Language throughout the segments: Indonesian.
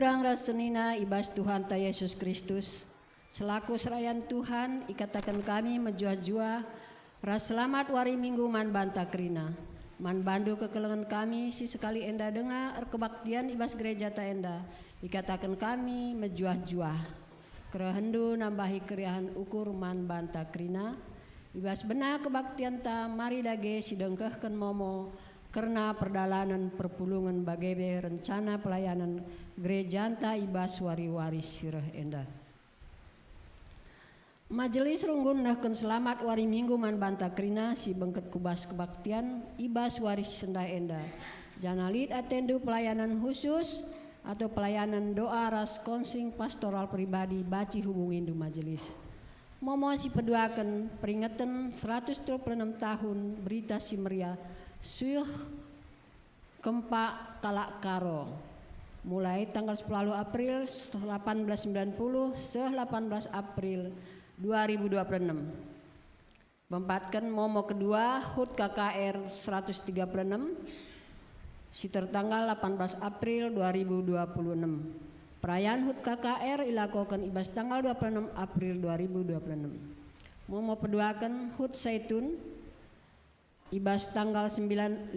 Turang rasenina ibas Tuhan ta Yesus Kristus, selaku serayan Tuhan ikatakan kami menjua-jua ras selamat wari minggu man banta krina. Man bandu kekelengan kami si sekali enda denga kebaktian ibas gereja ta enda ikatakan kami menjuah-juah. Kerehendu nambahi keriahan ukur man banta krina. Ibas benar kebaktian ta mari dage sidengkehken momo karena perdalanan perpulungan bagebe rencana pelayanan gereja ta ibas wari-wari sirah enda. Majelis runggun nahkeun selamat wari minggu man banta krina si bengket kubas kebaktian ibas waris senda enda. Janalit atendu pelayanan khusus atau pelayanan doa ras konsing pastoral pribadi baci hubungin du majelis. Momo si peduakan peringatan 126 tahun berita si meriah Suyuh Kempak Kalak Karo mulai tanggal 10 April 1890 se 18 April 2026. Mempatkan momo kedua HUT KKR 136 si tertanggal 18 April 2026. Perayaan HUT KKR ilakokan ibas tanggal 26 April 2026. Mau peduakan HUT Zaitun ibas tanggal 15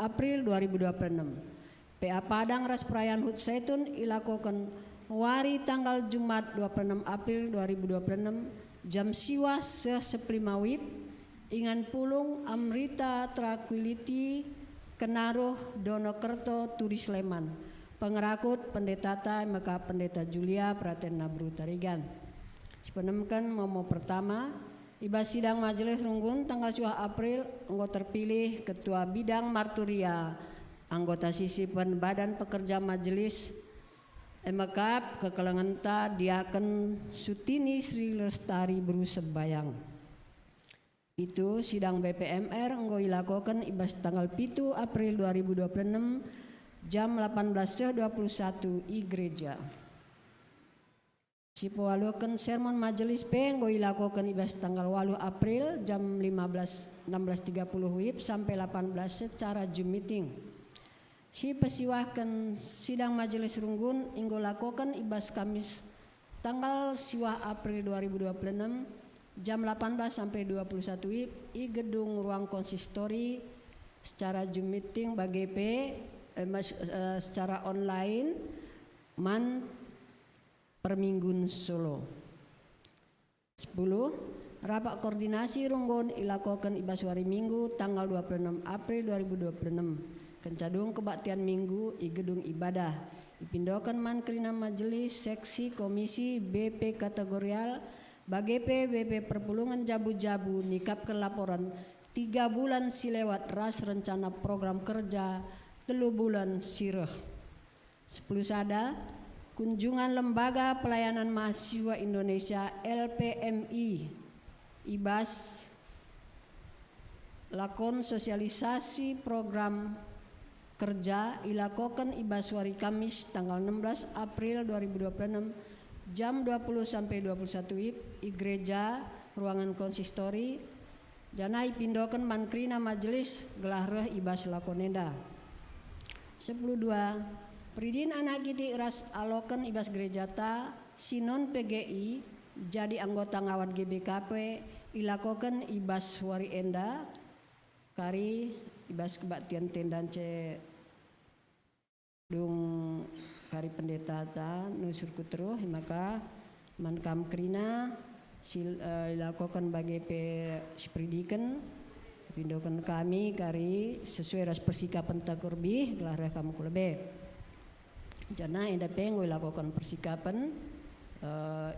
April 2026. PA Padang ras perayaan HUT Zaitun ilakokan wari tanggal Jumat 26 April 2026 jam siwa se-10 wib ingan pulung Amrita Tranquility Kenaruh Donokerto Turi Sleman. Pengerakut Pendeta Maka Pendeta Julia Praten Nabru Tarigan. Sepenemkan momo pertama ibas sidang majelis runggun tanggal 10 April enggo terpilih Ketua Bidang Marturia anggota sisipan Badan Pekerja Majelis Emekap kekelengenta Diaken Sutini Sri Lestari Bru Sebayang. Itu sidang BPMR enggo ilakokan ibas tanggal 7 April 2026 jam 18.21 i gereja. Sipowalukan sermon majelis P enggo ilakokan ibas tanggal 8 April jam 16.30 wib sampai 18 secara Zoom meeting. Si pesiwahkan sidang majelis runggun inggo lakokan ibas Kamis tanggal 10 April 2026 jam 18 sampai 21 wib i gedung ruang konsistori secara Zoom meeting BGP secara online man perminggun Solo. 10. Rapat koordinasi runggun ilakokan ibas hari Minggu tanggal 26 April 2026 kencadung kebaktian Minggu i gedung ibadah dipindokan man kerina majelis seksi komisi BP kategorial BGP BP perpulungan jabu-jabu nikapkan laporan 3 bulan silewat ras rencana program kerja 3 bulan sireh. 10 sada kunjungan Lembaga Pelayanan Mahasiswa Indonesia LPMI ibas lakon sosialisasi program kerja ilakokan ibas hari Kamis tanggal 16 April 2026 jam 20 sampai 21 wib i gereja ruangan konsistori jana ipindokan mankrina majelis gelareh ibas lakonenda. 10.2 Pridin anak kiti ras alokan ibas gerejata sinon PGI jadi anggota ngawat GBKP ilakokan ibas wari enda kari ibas kebaktian tendan ce dung kari pendeta ta nusurku teruh maka mankam krina ilakokan BGP spridiken pindokan kami kari sesuai ras persikapan takurbi gelarah kamu kulebe jana enda penggo ilakokan persikapan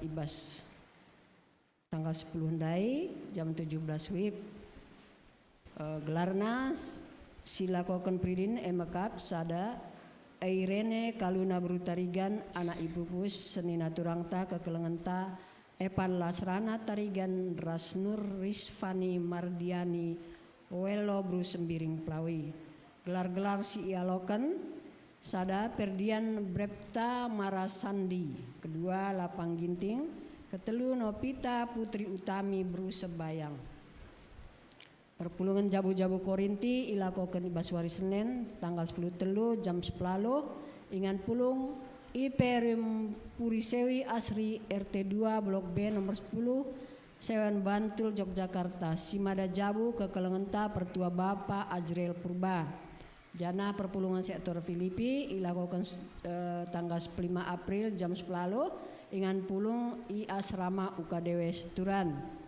ibas tanggal 10 Ndai jam 17 wib gelarna silakokan pridin emakap sada Airene Kaluna Brutarigan anak ibu pus senina turangta kekelengenta Epan Lasrana Tarigan Rasnur Rizvani Mardiani Welo Bru Sembiring Plawi. Gelar-gelar si ialokan sada Perdian Brepta Marasandi, kedua Lapang Ginting, ketelu Nopita Putri Utami Bru Sebayang. Perpulungan jabu-jabu Korinti ilakokan ibas wari Senin tanggal 10 telu jam 10 ingan pulung IPRM Purisewi Asri RT 2 Blok B nomor 10 Sewan Bantul Yogyakarta Simada Jabu kekelengenta Pertua Bapa Ajrel Purba jana perpulungan sektor Filipi ilakokan tanggal 5 April jam 10 ingan pulung I Asrama UKDW Seturan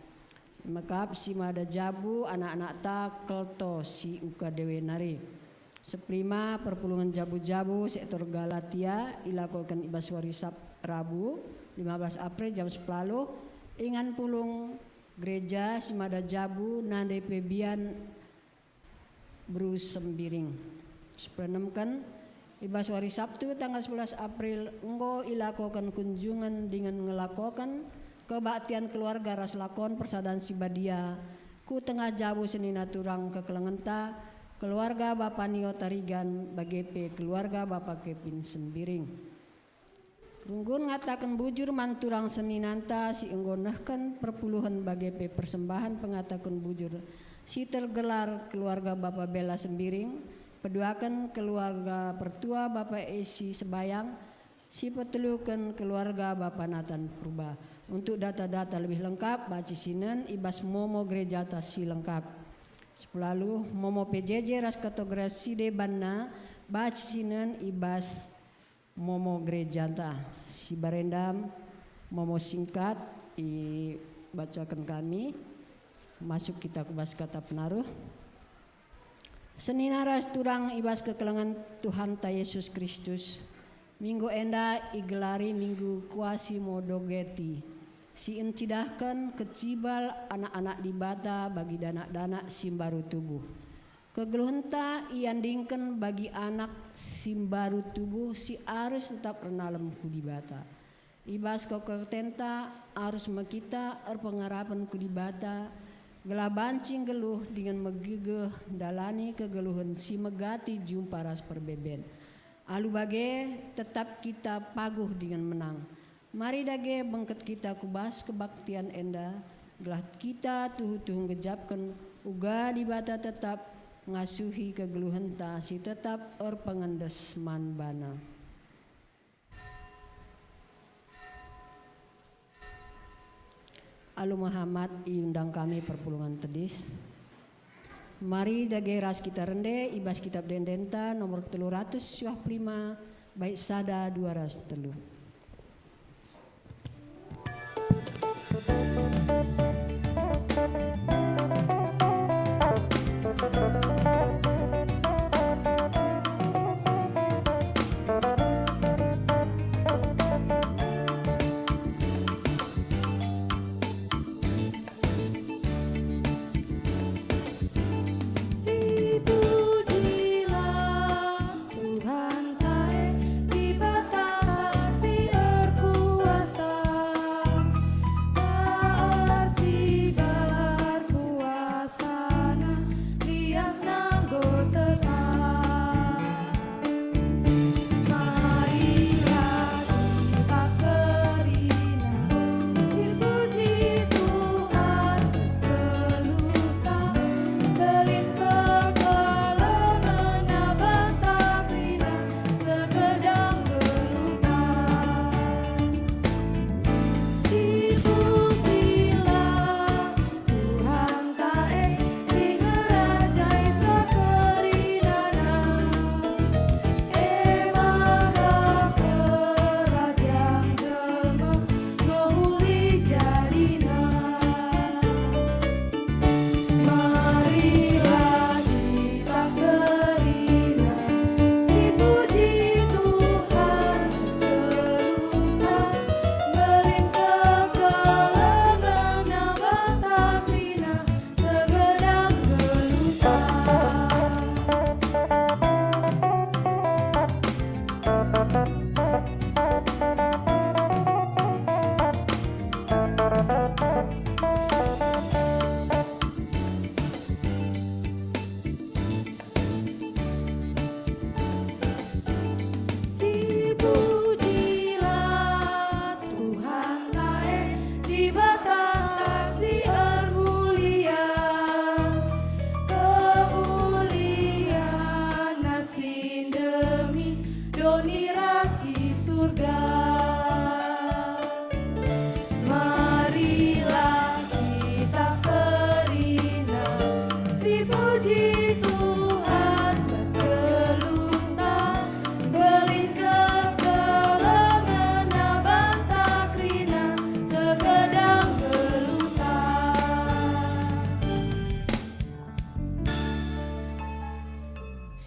Mekap Simada Jabu anak-anak ta kelto si UKDW Nari. 15 perpulungan jabu-jabu sektor Galatia ilakokan ibas wari Rabu 15 April jam 10 ingan pulung gereja Simada Jabu nande pebian Bru Sembiring. 16 kan ibas wari Sabtu tanggal 11 April enggo ilakokan kunjungan dengan ngelakokan kebaktian keluarga ras lakon persadaan Sibadia ku tengah jabu senina turang kekelengenta keluarga Bapak Nio Tarigan BGP keluarga Bapak Kevin Sembiring. Runggun ngatakan bujur manturang seninanta si enggonahkan perpuluhan BGP persembahan pengatakan bujur si tergelar keluarga Bapak Bella Sembiring peduakan keluarga pertua Bapak Esi Sebayang si petelukan keluarga Bapak Nathan Purba. Untuk data-data lebih lengkap, baca sinen ibas momo gereja si lengkap. Sepelalu momo PJJ ras kategori de banna, baca sinen ibas momo gereja si barendam momo singkat bacakan kami. Masuk kita ke bas kata penaruh. Seninaras turang ibas kekelengan Tuhan ta Yesus Kristus. Minggu enda igelari minggu kuasi modogeti. Si encidahkan kecibal anak-anak di bata bagi dana-dana simbaru tubuh. Kegeluhenta iandingkan bagi anak simbaru tubuh si harus tetap renalem di bata. Ibas kokotenta harus makita pengarapan ku di bata. Gelabancing geluh dengan megegeh dalani kegeluhan si megati jumpa ras perbeben. Alu bage tetap kita paguh dengan menang. Mari dage bengket kita kubas kebaktian enda. Gelah kita tuhu-tuhu ngejapkan uga di bata tetap ngasuhi kegeluhan ta si tetap pengendes man bana. Alu Muhammad iundang kami perpulungan tedis. Mari dage ras kita rende ibas kitab dendenta nomor 325 bait sada 203.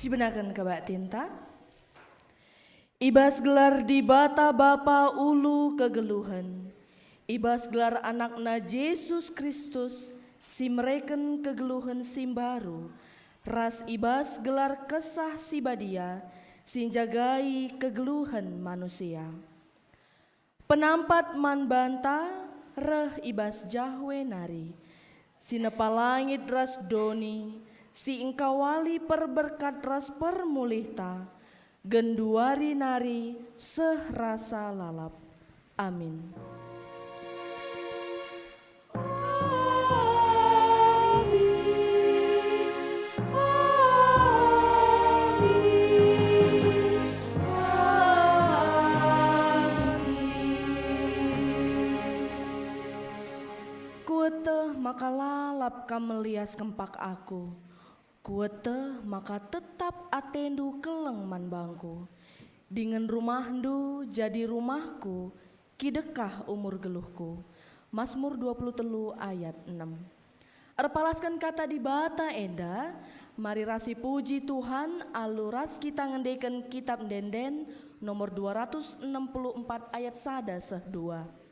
Sibenakan kebak tinta. Ibas gelar di bata Bapa ulu kegeluhan. Ibas gelar anakna Yesus Kristus si mereken kegeluhan simbaru. Ras ibas gelar kesah si badia si jagai kegeluhan manusia. Penampat man banta reh ibas jahwe nari. Si nepalangit ras doni si ingkawali perberkat ras permulihta, genduari nari sehrasa lalap. Amin. Kuete maka lalap kamelias kempak aku. Kuete maka tetap atendu keleng man bangku. Dengan rumahdu jadi rumahku, kidekah umur geluhku. Mazmur 23 ayat 6. Erpalaskan kata di bata enda, mari rasi puji Tuhan, aluras kita ngendeken kitab denden nomor 264 ayat 1-2.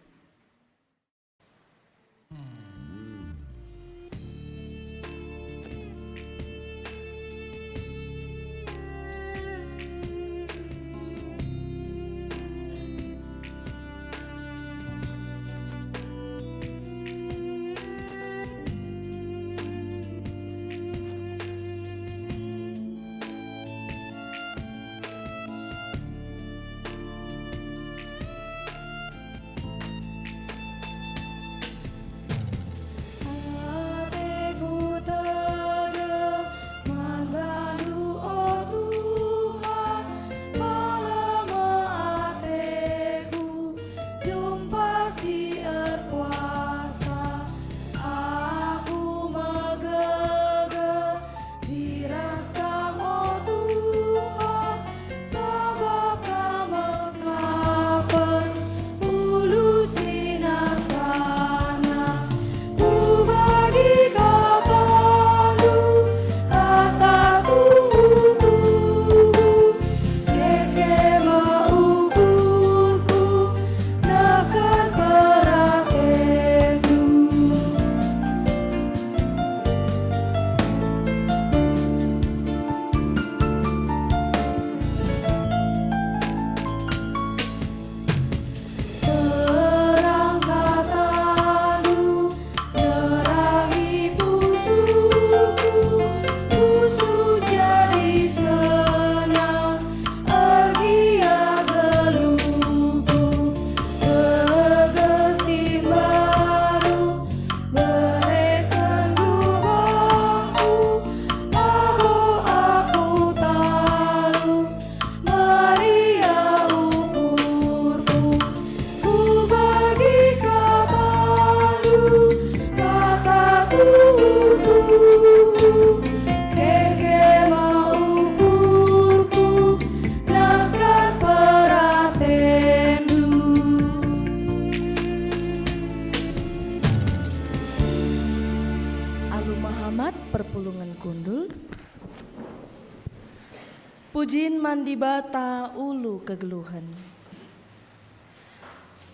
Pujin mandi bata ulu kegeluhan.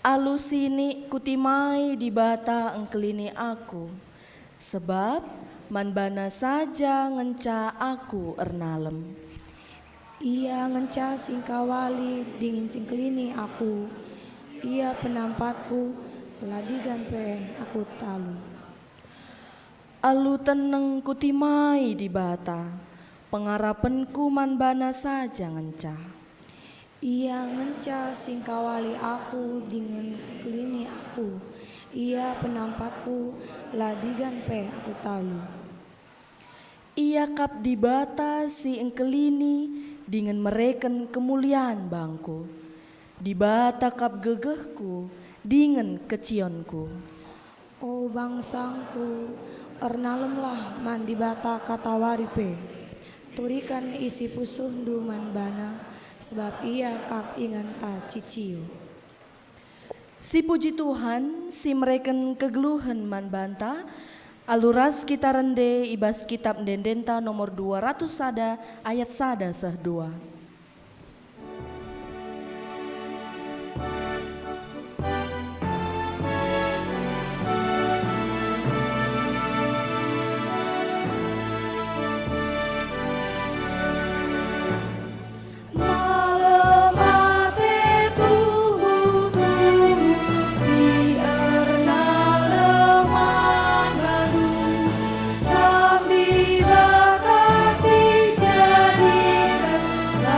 Alusini kutimai di bata engkelini aku, sebab manbana saja ngenca aku ernalem. Ia ngenca singkawali dingin singkelini aku, ia penampatku peladigan pen aku talu. Alu teneng kutimai di bata, pengarapanku manbana saja ngenca. Ia ngenca singkawali aku dengan kelini aku, ia penampatku ladigan pe aku talu. Ia kap di bata si engkelini dengan mereken kemuliaan bangku, di bata kap gegehku dengan kecionku. Oh bangsangku, ernalemlah mandi bata katawari pe, turikan isi pusuhdu manbana, sebab ia kap ingan ta ciciu. Si puji Tuhan, si mereken kegeluhan man banta, aluras kita rende ibas kitab dendenta nomor 200 ayat 1-2. Jadikan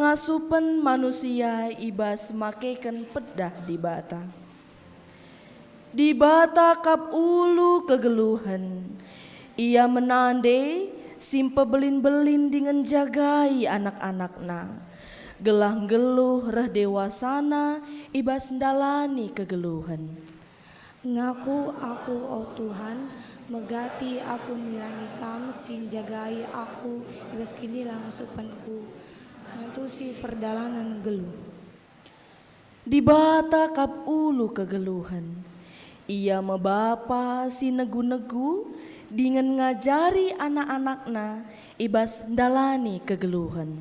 ngasupen manusia ibas makeikan pedah di bata. Di bata kap ulu kegeluhan, ia menande simpe belin-belin dengan jagai anak-anakna. Gelah geluh reh dewasana ibas ndalani kegeluhan. Ngaku aku oh Tuhan, megati aku nirangi kam sin jagai aku ibas kini lang asupanku. Nantusi perdalanan geluh. Di bata kap ulu kegeluhan, ia mebapa si negu-negu dengan ngajari anak-anakna ibas ndalani kegeluhan.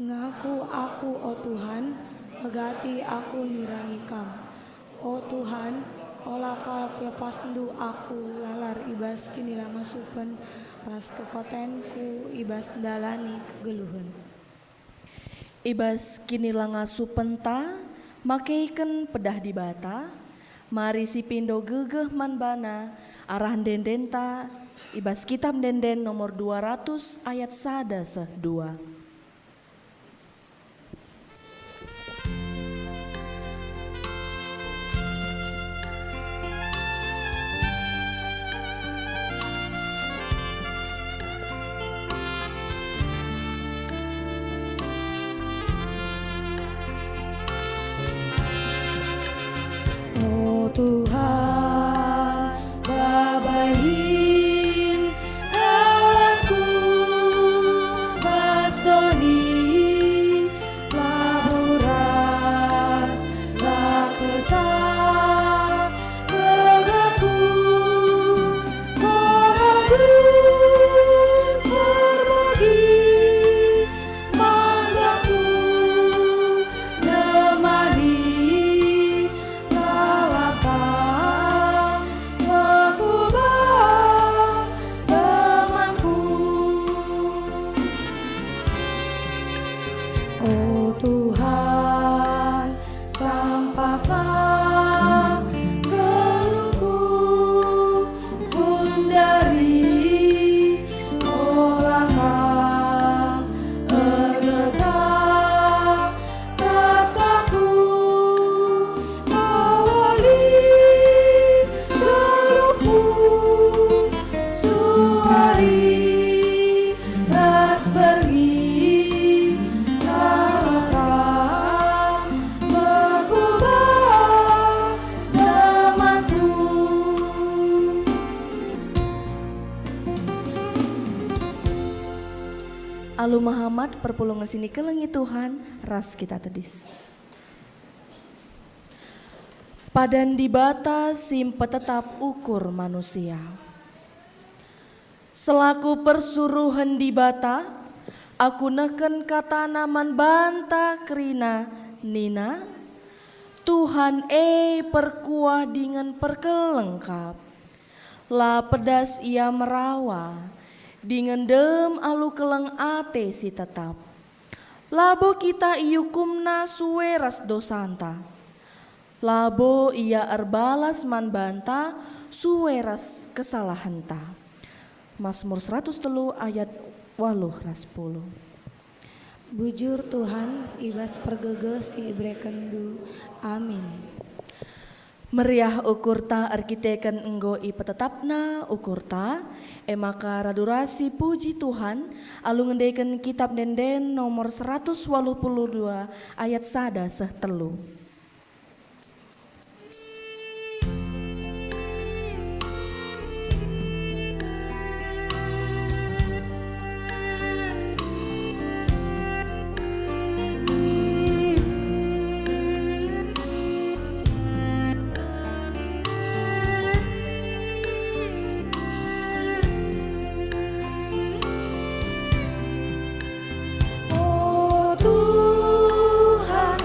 Ngaku aku oh Tuhan, megati aku nirangi kam. Oh Tuhan, olah kal pelepas ndu aku lalar ibas kini lang asupan ras kekotenku ibas ndalani kegeluhan. Ibas kini lang asupen ta makeiken pedah di bata. Mari si pindo gegeh manbana arah dendenta ibas kitab denden nomor 200 ayat 1-2. Oh Tuhan, babahin dalanku basdoni laburas lakesah gegaku soradu berbagi manggaku nemani oh Tuhan, sampaikan geluhku pun dari olah terletak rasaku awali geluhku suari ras pergi. Alu Muhammad perpulungan sini kelengi Tuhan ras kita tedis. Padan di bata simpe tetap ukur manusia. Selaku persuruhan di bata, aku neken kata naman banta kerina nina. Tuhan perkuah dengan perkelengkap. La pedas ia merawa. Dengan dem alu keleng ate si tetap. Labo kita iukumna suweras dosanta. Labo ia erbalas man banta suweras kesalahanta. Mazmur 103 ayat 8-10. Bujur Tuhan, ibas pergege si ibrekendu. Amin. Meriah ukurta arkiteken enggo ipetetapna ukurta emaka radurasi puji Tuhan alu ngendeken kitab denden nomor 182 ayat 1-3. Oh Tuhan,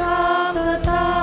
tetap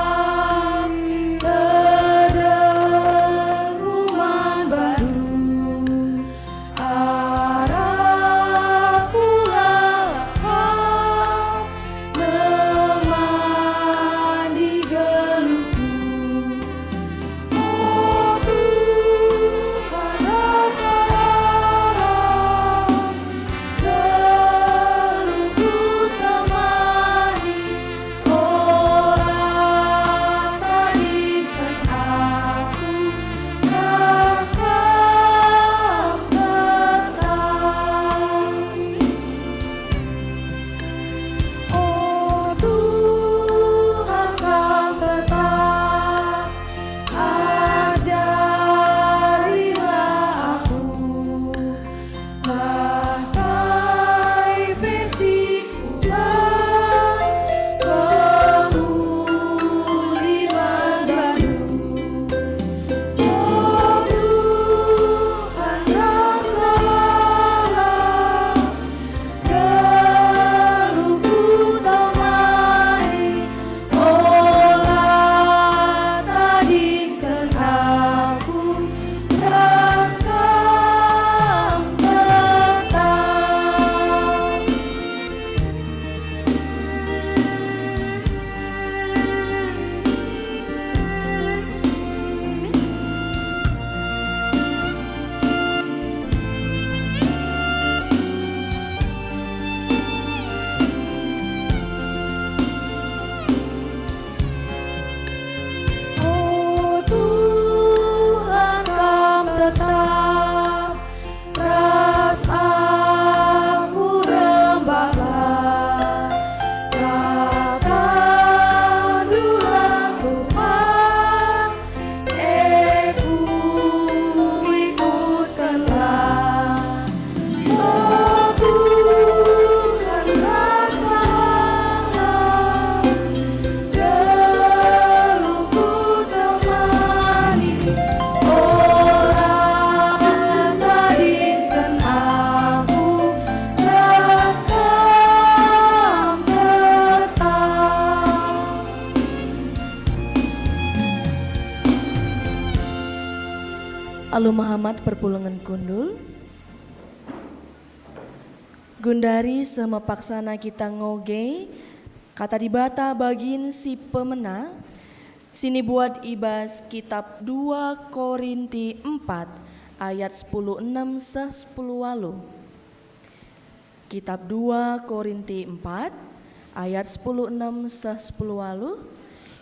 Alu Muhammad perpulengan kundul. Gundari sama paksana kita ngoge, kata dibata bagin si pemena, sini buat ibas kitab 2 Korinti 4 ayat 16 se 10 walu. Kitab 2 Korinti 4 ayat 16 se 10 walu.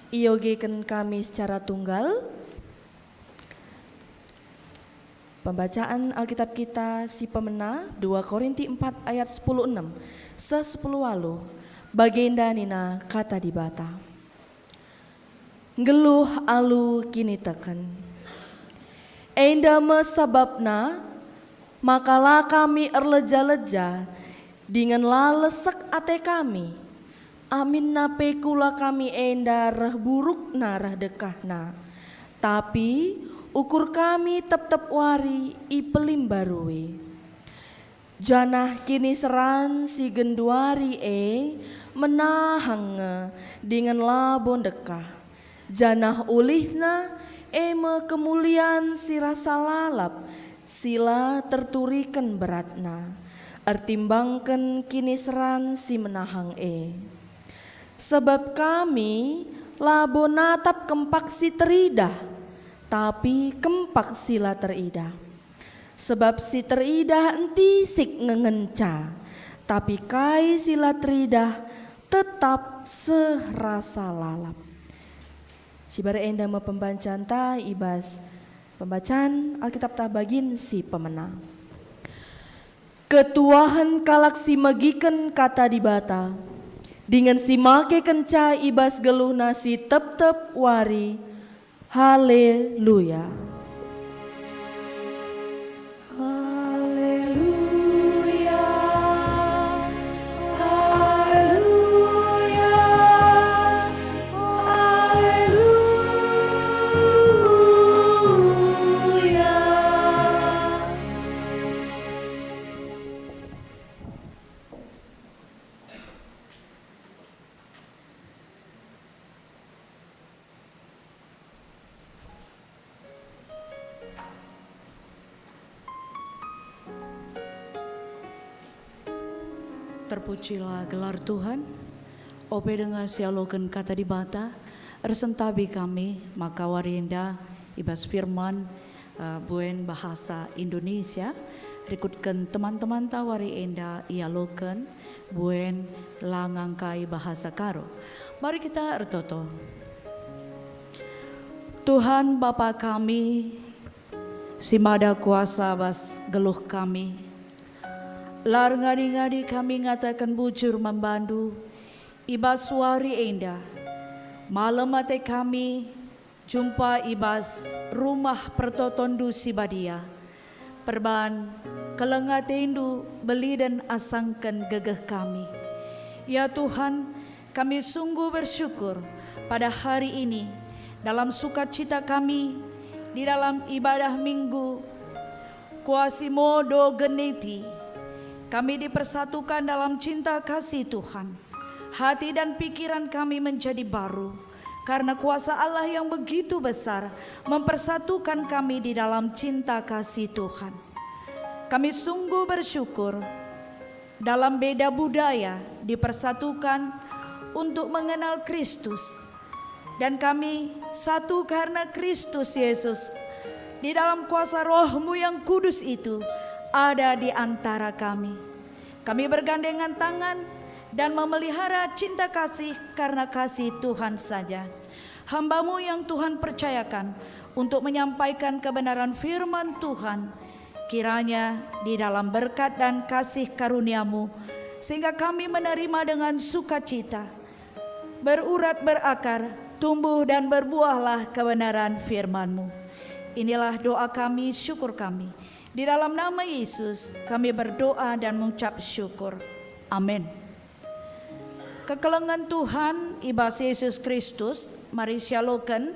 Iyogekan kami secara tunggal. Pembacaan Alkitab kita si pemena 2 Korinti 4 ayat 16 se 10 walu. Bagenda nina kata dibata. Ngeluh alu kini teken. Enda mesababna makalah kami erleja-leja dengan lalesek ate kami. Amin nape kula kami enda reh buruk narah dekahna. Tapi ukur kami tep-tep wari ipelim barue. Janah kini seran si genduari menahang dengan labon dekah. Janah ulihna eme kemuliaan si rasa lalap sila terturikan beratna. Ertimbangkan kini seran si menahang Sebab kami labo natap kempak si teridah, tapi kempak sila teridah. Sebab si teridah enti sik ngengenca, tapi kai sila teridah tetap serasa lalap. Cibara enda me pembacaan ta ibas pembacaan Alkitab ta bagin si pemena. Ketuahan kalak si megiken kata dibata, dengan si make kenca ibas geluhna si tep-tep wari. Haleluya. Haleluya, haleluya, haleluya. Terpujilah gelar Tuhan, ope dengan sialogen kata dibata, ersentabi kami maka warinda ibas firman buen bahasa Indonesia, rikutkan teman-teman tawari enda ialogen buen langangkai bahasa karo. Mari kita ertoto. Tuhan Bapa kami, simada kuasa bas geluh kami, lar ngadi-ngadi kami ngatakan bujur membandu ibas wari enda. Malam mate kami jumpa ibas rumah pertotondu sibadia. Perban kelengatendu beli dan asangkan gegeh kami. Ya Tuhan, kami sungguh bersyukur pada hari ini dalam sukacita kami di dalam ibadah minggu Kuasimodo Geneti. Kami dipersatukan dalam cinta kasih Tuhan. Hati dan pikiran kami menjadi baru karena kuasa Allah yang begitu besar mempersatukan kami di dalam cinta kasih Tuhan. Kami sungguh bersyukur dalam beda budaya dipersatukan untuk mengenal Kristus. Dan kami satu karena Kristus Yesus. Di dalam kuasa Roh-Mu yang kudus itu ada di antara kami. Kami bergandengan tangan dan memelihara cinta kasih karena kasih Tuhan saja. Hamba-Mu yang Tuhan percayakan untuk menyampaikan kebenaran firman Tuhan, kiranya di dalam berkat dan kasih karunia-Mu, sehingga kami menerima dengan sukacita, berurat berakar, tumbuh dan berbuahlah kebenaran firman-Mu. Inilah doa kami, syukur kami. Di dalam nama Yesus kami berdoa dan mengucap syukur. Amin. Kekelengan Tuhan ibas Yesus Kristus, mari syalokan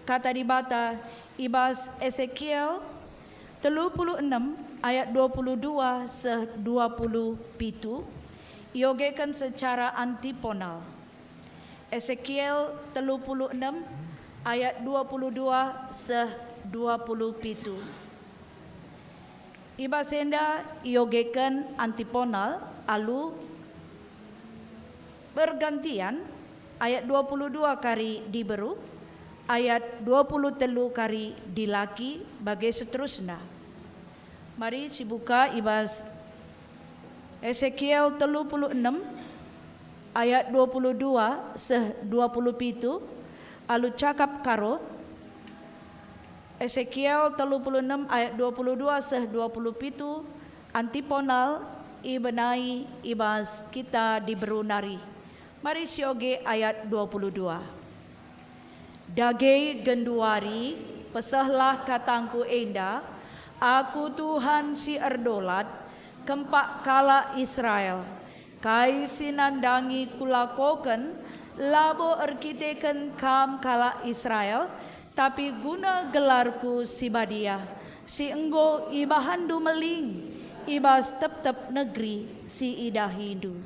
kata dibata ibas Ezekiel 36 ayat 22 se 20 pitu, iogekan secara antiponal. Ezekiel 36 ayat 22 se 20 pitu. Iba senda iogekan antiponal alu bergantian ayat 22 kari diberu, ayat 23 kari dilaki bagai seterusnya. Mari dibuka ibas Ezekiel 36 ayat 22 seh 27 alu cakap karo. Ezekiel 36 ayat 22 seh 27 antiponal ibenai ibas kita diberu nari. Mari sioge ayat 22. Dage genduari pesahlah katangku enda, aku Tuhan si erdolat kempak kala Israel. Kai sinandangi kulakoken labo erkiteken kam kala Israel, tapi guna gelarku si badia, si enggo ibahandu meling, ibas tep-tep negeri si idah hindu.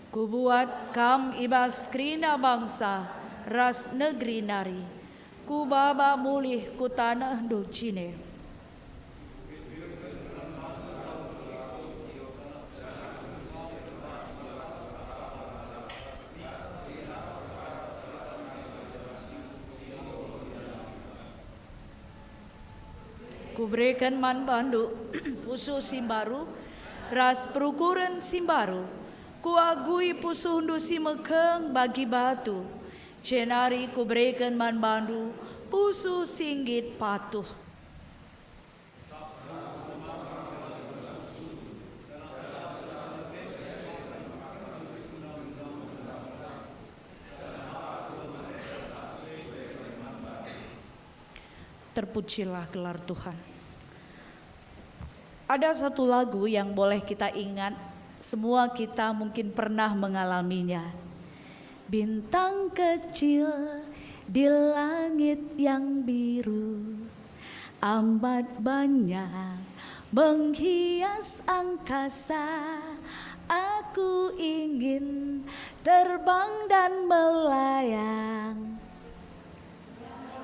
Ku buat kam ibas krina bangsa ras negeri nari, ku baba mulih ku tanah do cine. Ku berikan man bandu pusu simbaru ras perukuran simbaru, ku agui pusu hundu si mekeng bagi batu, cenari ku berikan man bandu pusu singgit patuh. Terpujilah gelar Tuhan. Ada satu lagu yang boleh kita ingat, semua kita mungkin pernah mengalaminya. Bintang kecil di langit yang biru, amat banyak menghias angkasa. Aku ingin terbang dan melayang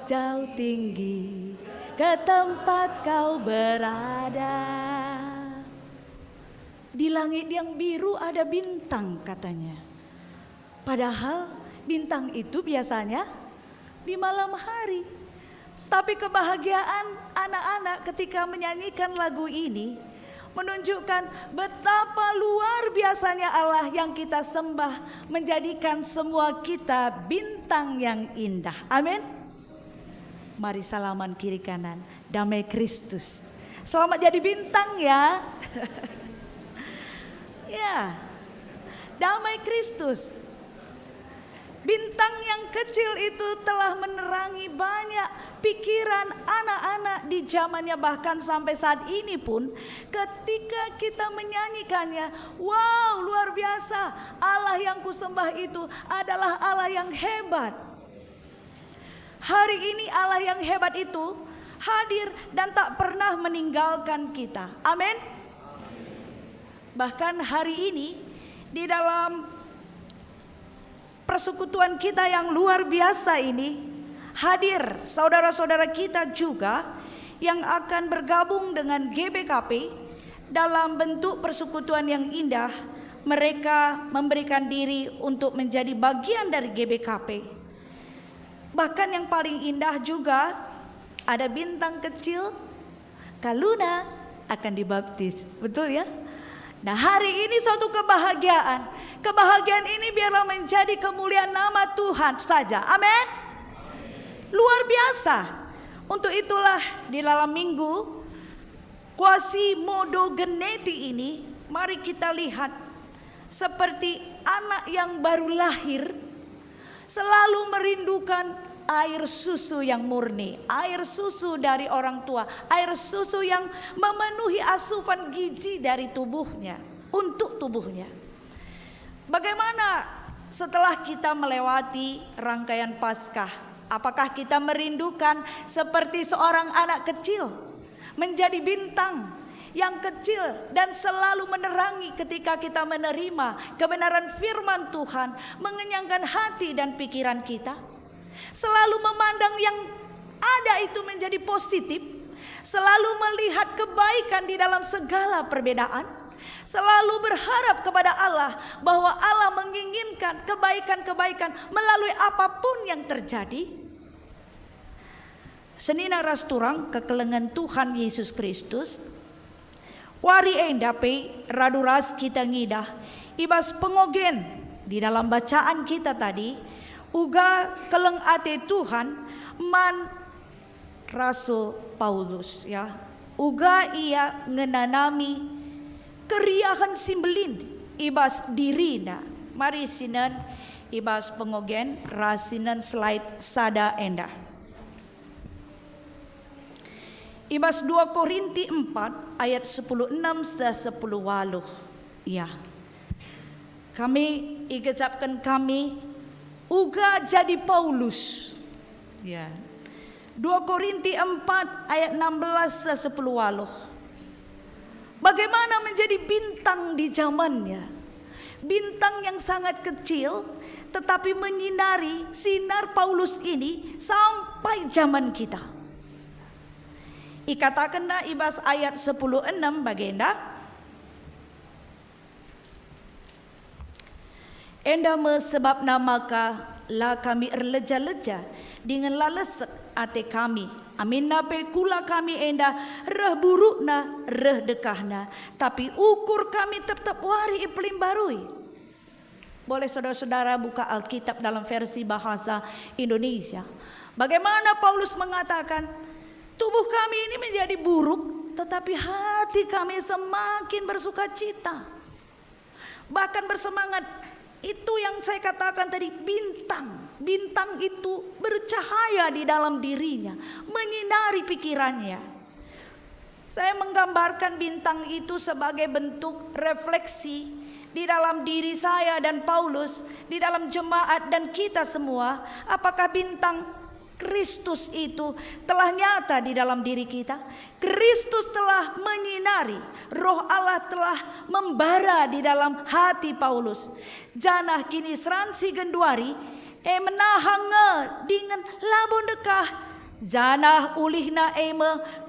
jauh tinggi ke tempat kau berada. Di langit yang biru ada bintang katanya. Padahal bintang itu biasanya di malam hari. Tapi kebahagiaan anak-anak ketika menyanyikan lagu ini menunjukkan betapa luar biasanya Allah yang kita sembah, menjadikan semua kita bintang yang indah. Amin. Mari salaman kiri kanan. Damai Kristus. Selamat jadi bintang ya. Ya, damai Kristus. Bintang yang kecil itu telah menerangi banyak pikiran anak-anak di zamannya, bahkan sampai saat ini pun ketika kita menyanyikannya, wow, luar biasa. Allah yang kusembah itu adalah Allah yang hebat. Hari ini Allah yang hebat itu hadir dan tak pernah meninggalkan kita. Amin. Bahkan hari ini di dalam persekutuan kita yang luar biasa ini hadir saudara-saudara kita juga yang akan bergabung dengan GBKP dalam bentuk persekutuan yang indah. Mereka memberikan diri untuk menjadi bagian dari GBKP. Bahkan yang paling indah juga ada bintang kecil, Kaluna akan dibaptis. Betul ya? Nah, hari ini suatu kebahagiaan. Kebahagiaan ini biarlah menjadi kemuliaan nama Tuhan saja. Amin. Luar biasa. Untuk itulah di dalam minggu Quasimodogeneti ini, mari kita lihat seperti anak yang baru lahir selalu merindukan air susu yang murni, air susu dari orang tua, air susu yang memenuhi asupan gizi dari tubuhnya, untuk tubuhnya. Bagaimana setelah kita melewati rangkaian Paskah, apakah kita merindukan seperti seorang anak kecil menjadi bintang yang kecil dan selalu menerangi ketika kita menerima kebenaran firman Tuhan, mengenyangkan hati dan pikiran kita? Selalu memandang yang ada itu menjadi positif, selalu melihat kebaikan di dalam segala perbedaan, selalu berharap kepada Allah bahwa Allah menginginkan kebaikan-kebaikan melalui apapun yang terjadi. Senina rasturang kekelengan Tuhan Yesus Kristus, wari endape raduras kita ngidah ibas pengogen di dalam bacaan kita tadi, uga keleng ate Tuhan man Rasul Paulus ya, uga ia ngenanami keriahan simbelin ibas dirina. Mari sinan ibas pengogen rasinan slide sada endah. Ibas 2 Korinti 4 ayat 16 dan 10. Ya. Kami igecapkan kami uga jadi Paulus. Ya. 2 Korinti 4 ayat 16 dan 10. Bagaimana menjadi bintang di zamannya? Bintang yang sangat kecil tetapi menyinari sinar Paulus ini sampai zaman kita. Ikatakanlah ibas ayat 10:6 bagenda. Enda sebab namaka la kami erleja-leja dengan lalesek ate kami. Amin nape kula kami enda reh burukna reh dekahna, tapi ukur kami tetap wari iplim barui. Boleh saudara-saudara buka Alkitab dalam versi bahasa Indonesia. Bagaimana Paulus mengatakan, tubuh kami ini menjadi buruk, tetapi hati kami semakin bersuka cita. Bahkan bersemangat. Itu yang saya katakan tadi, bintang. Bintang itu bercahaya di dalam dirinya, menyinari pikirannya. Saya menggambarkan bintang itu sebagai bentuk refleksi di dalam diri saya dan Paulus, di dalam jemaat dan kita semua. Apakah bintang Kristus itu telah nyata di dalam diri kita? Kristus telah menyinari, Roh Allah telah membara di dalam hati Paulus. Janah kini seransi genduari menahange dengan labon dekah. Janah ulihna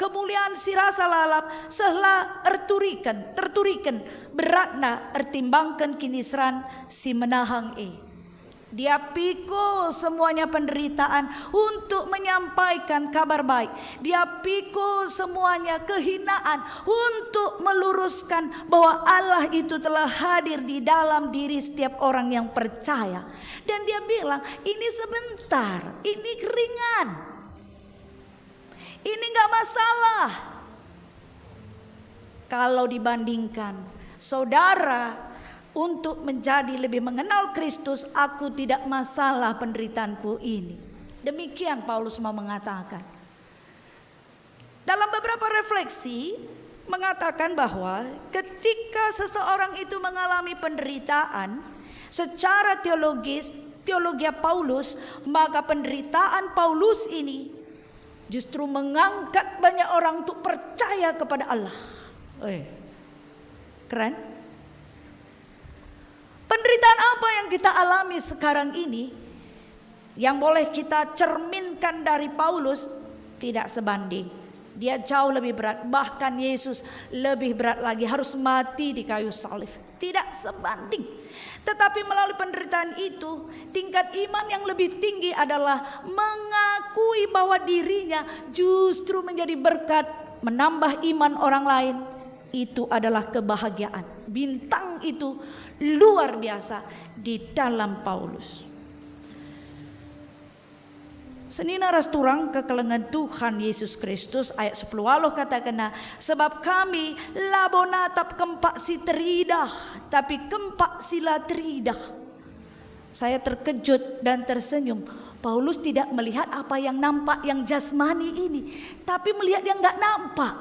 kemuliaan sirasa lalap sehla terturikan beratna ertimbangkan kini seran si menahang Dia pikul semuanya penderitaan untuk menyampaikan kabar baik. Dia pikul semuanya kehinaan untuk meluruskan bahwa Allah itu telah hadir di dalam diri setiap orang yang percaya. Dan dia bilang, ini sebentar, ini ringan, ini gak masalah. Kalau dibandingkan saudara untuk menjadi lebih mengenal Kristus, aku tidak masalah penderitaanku ini. Demikian Paulus mau mengatakan. Dalam beberapa refleksi mengatakan bahwa ketika seseorang itu mengalami penderitaan secara teologi Paulus, maka penderitaan Paulus ini justru mengangkat banyak orang untuk percaya kepada Allah. Keren. Penderitaan apa yang kita alami sekarang ini yang boleh kita cerminkan dari Paulus tidak sebanding. Dia jauh lebih berat, bahkan Yesus lebih berat lagi, harus mati di kayu salib. Tidak sebanding. Tetapi melalui penderitaan itu, tingkat iman yang lebih tinggi adalah mengakui bahwa dirinya justru menjadi berkat, menambah iman orang lain. Itu adalah kebahagiaan. Bintang itu luar biasa di dalam Paulus. Senina rasturang kekelengan Tuhan Yesus Kristus ayat 10 Allah katakan, sebab kami labonatap kempak si teridah, tapi kempak sila teridah. Saya terkejut dan tersenyum. Paulus tidak melihat apa yang nampak, yang jasmani ini, tapi melihat yang gak nampak.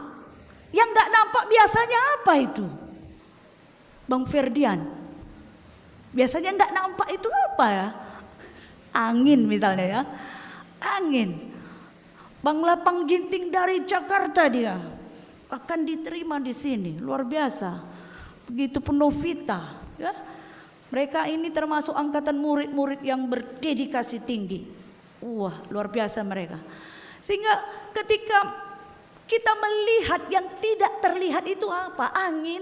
Yang gak nampak biasanya apa itu? Bang Ferdian, Biasanya nggak nampak itu apa ya? Angin misalnya ya. Angin. Bang Lapang Ginting dari Jakarta dia akan diterima di sini, luar biasa. Begitu pun Novita, ya. Mereka ini termasuk angkatan murid-murid yang berdedikasi tinggi. Wah, luar biasa mereka. Sehingga ketika kita melihat yang tidak terlihat itu apa? Angin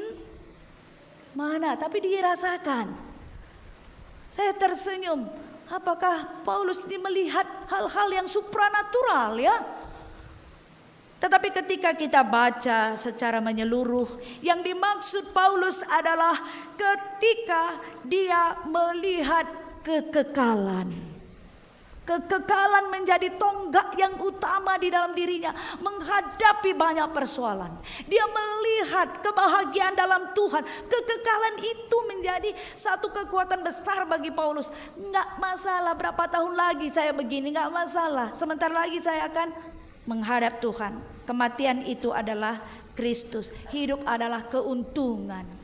mana? Tapi dirasakan. Saya tersenyum. Apakah Paulus ini melihat hal-hal yang supranatural ya? Tetapi ketika kita baca secara menyeluruh, yang dimaksud Paulus adalah ketika dia melihat kekekalan. Kekekalan menjadi tonggak yang utama di dalam dirinya menghadapi banyak persoalan. Dia melihat kebahagiaan dalam Tuhan. Kekekalan itu menjadi satu kekuatan besar bagi Paulus. Enggak masalah berapa tahun lagi saya begini, enggak masalah. Sebentar lagi saya akan menghadap Tuhan. Kematian itu adalah Kristus. Hidup adalah keuntungan.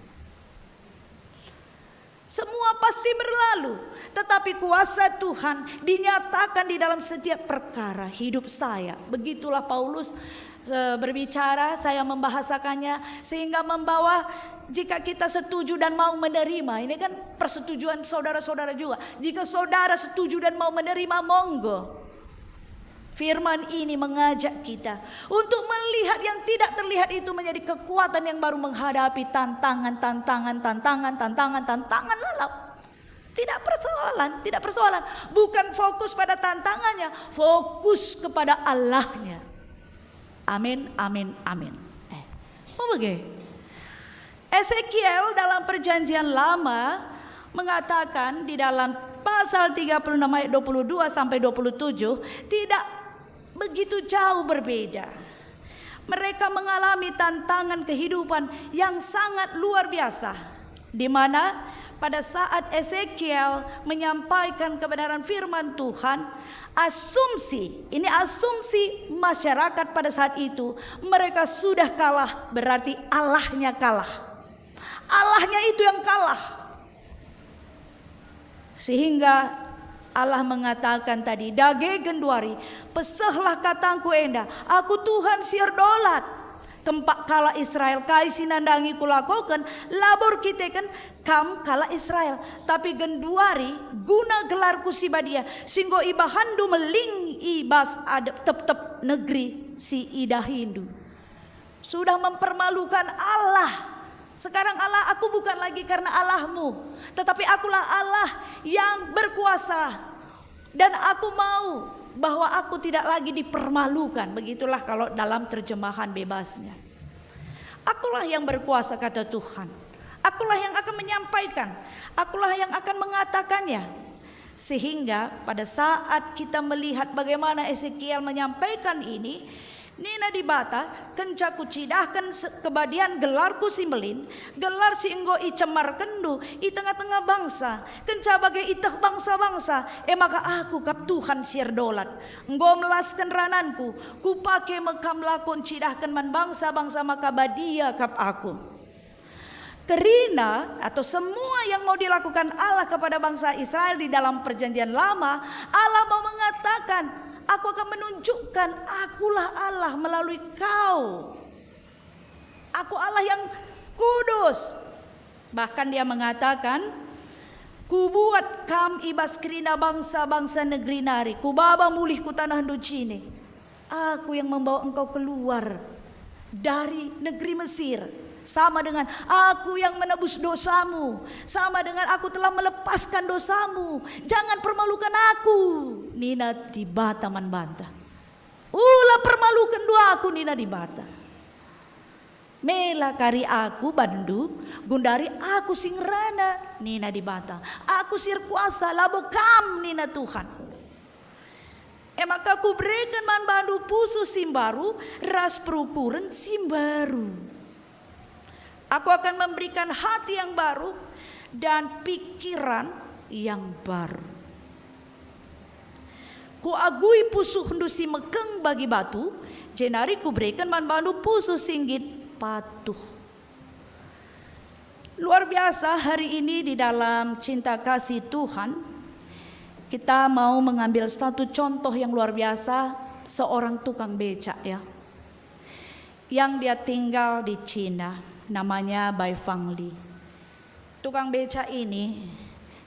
Semua pasti berlalu, tetapi kuasa Tuhan dinyatakan di dalam setiap perkara hidup saya. Begitulah Paulus berbicara, saya membahasakannya sehingga membawa jika kita setuju dan mau menerima. Ini kan persetujuan saudara-saudara juga. Jika saudara setuju dan mau menerima, monggo. Firman ini mengajak kita untuk melihat yang tidak terlihat itu menjadi kekuatan yang baru menghadapi tantangan lalu. Tidak persoalan. Bukan fokus pada tantangannya, fokus kepada Allahnya. Amin. Ezekiel dalam perjanjian lama mengatakan di dalam pasal 36 ayat 22 sampai 27 tidak begitu jauh berbeda. Mereka mengalami tantangan kehidupan yang sangat luar biasa, di mana pada saat Ezekiel menyampaikan kebenaran firman Tuhan, asumsi masyarakat pada saat itu, mereka sudah kalah, berarti Allahnya kalah. Allahnya itu yang kalah. Sehingga Allah mengatakan tadi, dage genduari, pesahlah katangku enda, aku Tuhan siar dolat. Kempak kala Israel kai sinandangi kulakoken, labor kitekan kam kala Israel. Tapi genduari guna gelarku si badia, singgo ibahandu meling ibas ada tep negeri si ida Hindu. Sudah mempermalukan Allah. Sekarang Allah, aku bukan lagi karena Allahmu, tetapi akulah Allah yang berkuasa. Dan aku mau bahwa aku tidak lagi dipermalukan. Begitulah kalau dalam terjemahan bebasnya. Akulah yang berkuasa, kata Tuhan. Akulah yang akan menyampaikan. Akulah yang akan mengatakannya. Sehingga pada saat kita melihat bagaimana Ezekiel menyampaikan ini, Nina dibata, kencaku cidahkan kebadian gelarku simbelin, gelar si enggo i cemar kendu, i tengah-tengah bangsa, kenca bagai itah bangsa-bangsa, maka aku kap Tuhan siar dolat, enggo melaskan rananku, ku pake mekam lakon cidahkan man bangsa-bangsa maka badia kap aku. Kerina atau semua yang mau dilakukan Allah kepada bangsa Israel di dalam perjanjian lama, Allah mau mengatakan, aku akan menunjukkan akulah Allah melalui kau. Aku Allah yang kudus. Bahkan dia mengatakan, ku buat kam ibas kerina bangsa-bangsa negeri nari, ku baba mulih ku tanah ducine. Aku yang membawa engkau keluar dari negeri Mesir. Sama dengan aku yang menebus dosamu, sama dengan aku telah melepaskan dosamu. Jangan permalukan aku. Nina dibata man banta. Ulah permalukan dua aku Nina dibata. Mela kari aku bandu, gundari aku singrana Nina dibata. Aku sir kuasa labo kam Nina Tuhan. Maka ku berikan man bandu pusu simbaru, ras perukuran simbaru. Aku akan memberikan hati yang baru dan pikiran yang baru. Ku agui pusuh ndusi mekeng bagi batu, jenari ku berikan man bandu pusuh singgit patuh. Luar biasa hari ini di dalam cinta kasih Tuhan, kita mau mengambil satu contoh yang luar biasa, seorang tukang becak ya, yang dia tinggal di Cina, namanya Bai Fang Li. Tukang becak ini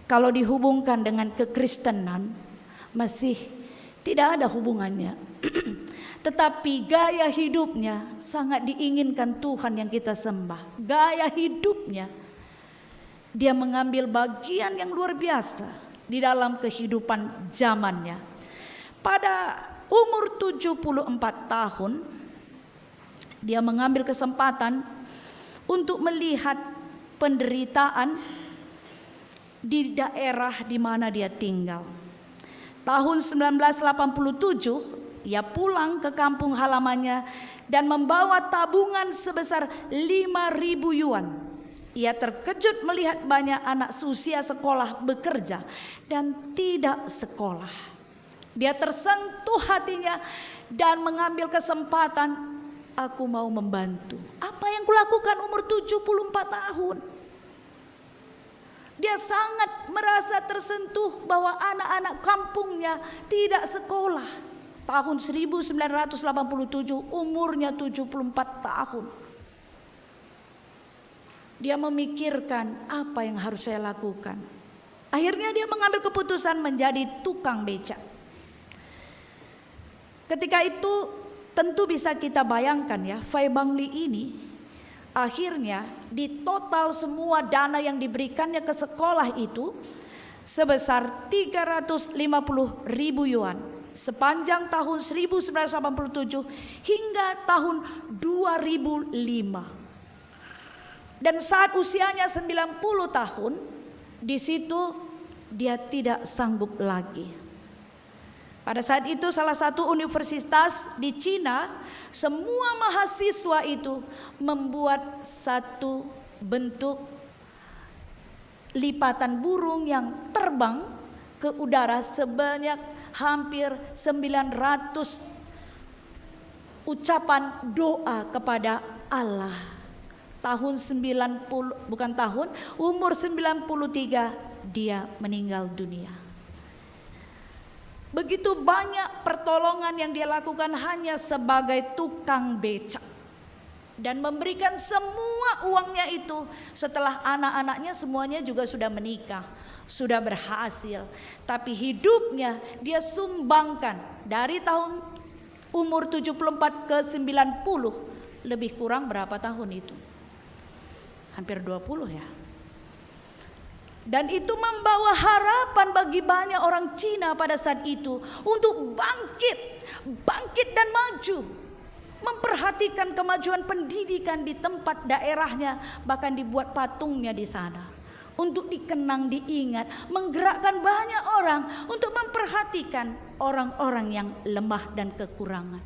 kalau dihubungkan dengan kekristenan masih tidak ada hubungannya. Tetapi gaya hidupnya sangat diinginkan Tuhan yang kita sembah. Gaya hidupnya, dia mengambil bagian yang luar biasa di dalam kehidupan zamannya. Pada umur 74 tahun, dia mengambil kesempatan untuk melihat penderitaan di daerah di mana dia tinggal. Tahun 1987, ia pulang ke kampung halamannya dan membawa tabungan sebesar 5.000 yuan. Ia terkejut melihat banyak anak seusia sekolah bekerja dan tidak sekolah. Dia tersentuh hatinya dan mengambil kesempatan, aku mau membantu. Apa yang kulakukan umur 74 tahun? Dia sangat merasa tersentuh bahwa anak-anak kampungnya tidak sekolah. Tahun 1987, umurnya 74 tahun. Dia memikirkan apa yang harus saya lakukan. Akhirnya dia mengambil keputusan menjadi tukang becak. Ketika itu tentu bisa kita bayangkan ya, Fai Bang Li ini akhirnya di total semua dana yang diberikannya ke sekolah itu sebesar 350.000 yuan. Sepanjang tahun 1987 hingga tahun 2005. Dan saat usianya 90 tahun, di situ dia tidak sanggup lagi. Pada saat itu salah satu universitas di Cina, semua mahasiswa itu membuat satu bentuk lipatan burung yang terbang ke udara sebanyak hampir 900 ucapan doa kepada Allah. Umur 93 dia meninggal dunia. Begitu banyak pertolongan yang dia lakukan hanya sebagai tukang becak. Dan memberikan semua uangnya itu setelah anak-anaknya semuanya juga sudah menikah, sudah berhasil. Tapi hidupnya dia sumbangkan dari tahun umur 74 ke 90. Lebih kurang berapa tahun itu? Hampir 20 ya. Dan itu membawa harapan bagi banyak orang Cina pada saat itu untuk bangkit dan maju. Memperhatikan kemajuan pendidikan di tempat daerahnya, bahkan dibuat patungnya di sana. Untuk dikenang, diingat, menggerakkan banyak orang untuk memperhatikan orang-orang yang lemah dan kekurangan.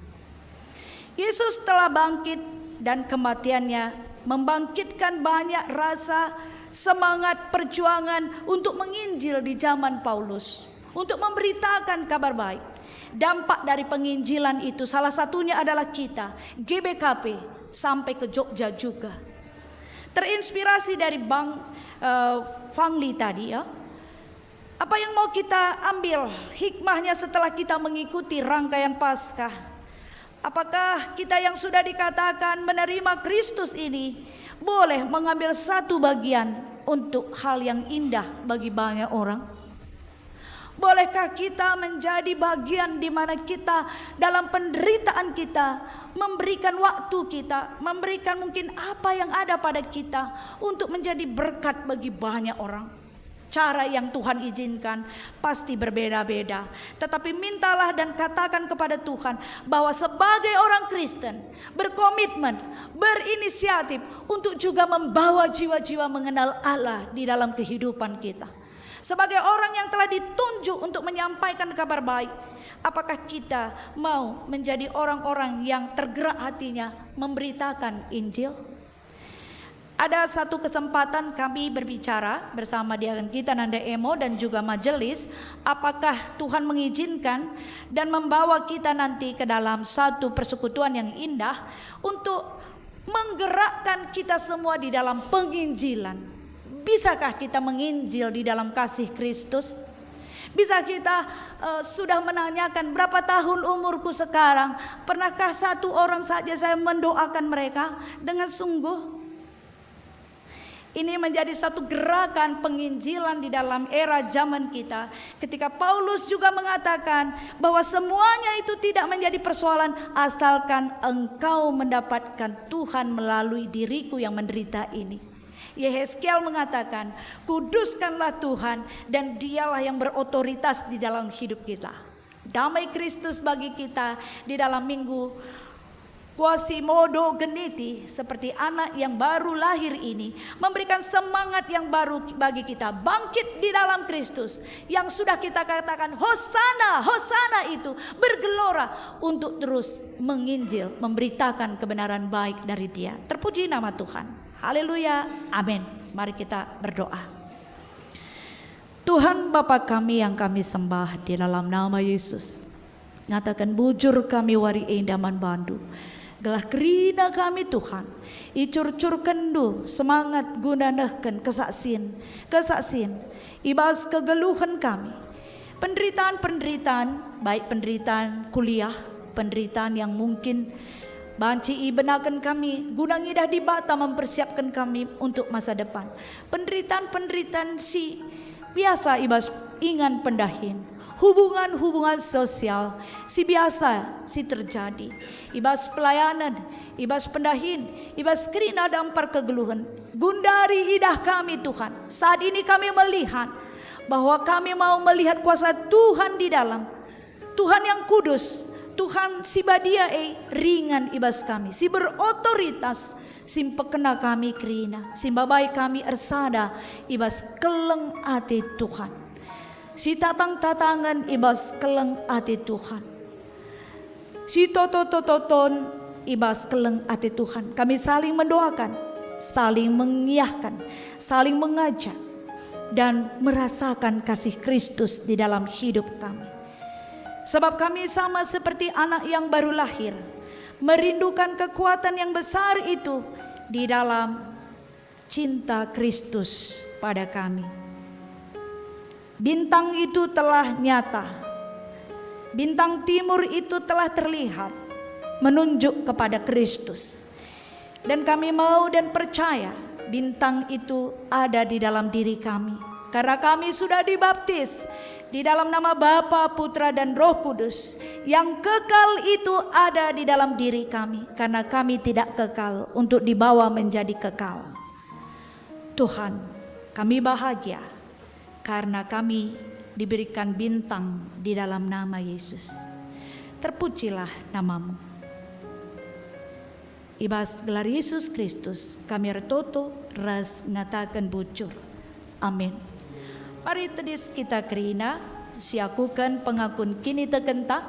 Yesus telah bangkit dan kematiannya membangkitkan banyak rasa semangat perjuangan untuk menginjil di zaman Paulus, untuk memberitakan kabar baik. Dampak dari penginjilan itu salah satunya adalah kita, GBKP, sampai ke Jogja juga. Terinspirasi dari Bang Fang Li tadi ya. Apa yang mau kita ambil hikmahnya setelah kita mengikuti rangkaian Paskah? Apakah kita yang sudah dikatakan menerima Kristus ini boleh mengambil satu bagian untuk hal yang indah bagi banyak orang? Bolehkah kita menjadi bagian di mana kita dalam penderitaan kita memberikan waktu kita, memberikan mungkin apa yang ada pada kita untuk menjadi berkat bagi banyak orang? Cara yang Tuhan izinkan pasti berbeda-beda. Tetapi mintalah dan katakan kepada Tuhan bahwa sebagai orang Kristen berkomitmen, berinisiatif untuk juga membawa jiwa-jiwa mengenal Allah di dalam kehidupan kita. Sebagai orang yang telah ditunjuk untuk menyampaikan kabar baik, apakah kita mau menjadi orang-orang yang tergerak hatinya memberitakan Injil? Ada satu kesempatan kami berbicara bersama diaken kita Nanda Emo dan juga majelis, apakah Tuhan mengizinkan dan membawa kita nanti ke dalam satu persekutuan yang indah untuk menggerakkan kita semua di dalam penginjilan. Bisakah kita menginjil di dalam kasih Kristus? Bisa kita sudah menanyakan berapa tahun umurku sekarang? Pernahkah satu orang saja saya mendoakan mereka dengan sungguh? Ini menjadi satu gerakan penginjilan di dalam era zaman kita. Ketika Paulus juga mengatakan bahwa semuanya itu tidak menjadi persoalan asalkan engkau mendapatkan Tuhan melalui diriku yang menderita ini. Yehezkiel mengatakan, kuduskanlah Tuhan dan dialah yang berotoritas di dalam hidup kita. Damai Kristus bagi kita di dalam minggu Quasimodo Geniti, seperti anak yang baru lahir ini, memberikan semangat yang baru bagi kita, bangkit di dalam Kristus. Yang sudah kita katakan Hosana, Hosana itu bergelora untuk terus menginjil, memberitakan kebenaran baik dari Dia. Terpuji nama Tuhan. Haleluya, amin. Mari kita berdoa. Tuhan Bapa kami yang kami sembah di dalam nama Yesus, nyatakan bujur kami wari endaman bandu. Gelah kerina kami Tuhan, icur-cur kendu semangat gunanahkan kesaksin, ibas kegeluhan kami. Penderitaan, baik penderitaan kuliah, penderitaan yang mungkin banci ibenakan kami, gunang idah di bata mempersiapkan kami untuk masa depan. Penderitaan si biasa ibas ingan pendahin. Hubungan-hubungan sosial si biasa si terjadi, ibas pelayanan, ibas pendahin, ibas kerina dampar kegeluhan. Gundari idah kami Tuhan. Saat ini kami melihat bahwa kami mau melihat kuasa Tuhan di dalam. Tuhan yang kudus, Tuhan si badia ringan ibas kami, si berotoritas, sim pekena kami kerina, sim babai kami ersada ibas keleng ati Tuhan. Si tatang-tatangan ibas keleng ati Tuhan. Si toto-toton ibas keleng ati Tuhan. Kami saling mendoakan, saling mengiyakan, saling mengajak, dan merasakan kasih Kristus di dalam hidup kami. Sebab kami sama seperti anak yang baru lahir, merindukan kekuatan yang besar itu di dalam cinta Kristus pada kami. Bintang itu telah nyata, bintang timur itu telah terlihat, menunjuk kepada Kristus. Dan kami mau dan percaya bintang itu ada di dalam diri kami, karena kami sudah dibaptis di dalam nama Bapa, Putra, dan Roh Kudus. Yang kekal itu ada di dalam diri kami, karena kami tidak kekal untuk dibawa menjadi kekal. Tuhan, kami bahagia karena kami diberikan bintang di dalam nama Yesus. Terpujilah namamu. Ibas gelar Yesus Kristus kami retoto ras ngatakan bujur. Amin. Mari tedis kita kerina, siakukan pengakun kini tekenta,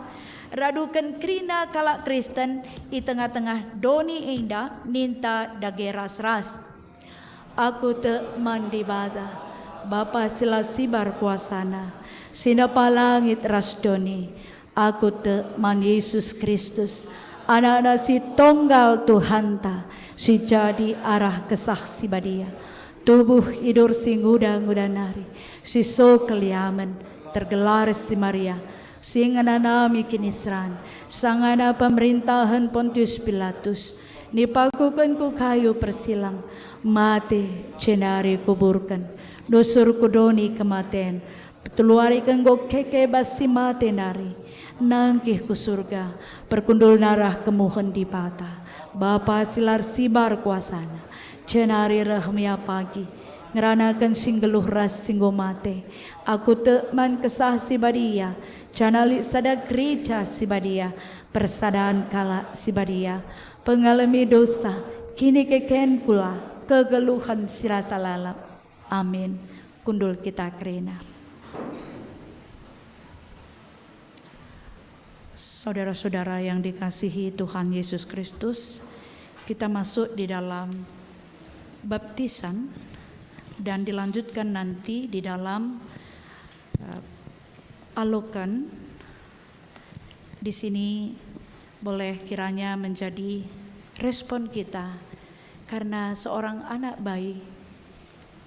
radukan kerina kalak Kristen di tengah-tengah doni indah ninta dageras ras. Aku te mandibada Bapa sila sibar kuasana, sinapa langit rasdoni, aku te man Yesus Kristus, anak-anak si tonggal Tuhanta, si jadi arah kesah si badia, tubuh idur si nguda-nguda nari, si so keliaman, tergelar si Maria, singana nami kinisran, sangana pemerintahan Pontius Pilatus, nipakukan ku kayu persilang, mati cenari kuburkan. Dosur kudoni kematian, peteluari kenggo keke basi mate nari, nangkih ku surga, perkundul narah kemuhen di patah, Bapa silar sibar kuasana, cenari rahmia pagi, ngeranakan singgeluh ras singgo mate, aku teman kesah si badia, canali sada gereja si badia, persadaan kala si badia, pengalami dosa, kini keken pula, kegeluhan sirasa lalap. Amin. Kundul kita kerena. Saudara-saudara yang dikasihi Tuhan Yesus Kristus, kita masuk di dalam baptisan dan dilanjutkan nanti di dalam alokan. Di sini boleh kiranya menjadi respon kita, karena seorang anak bayi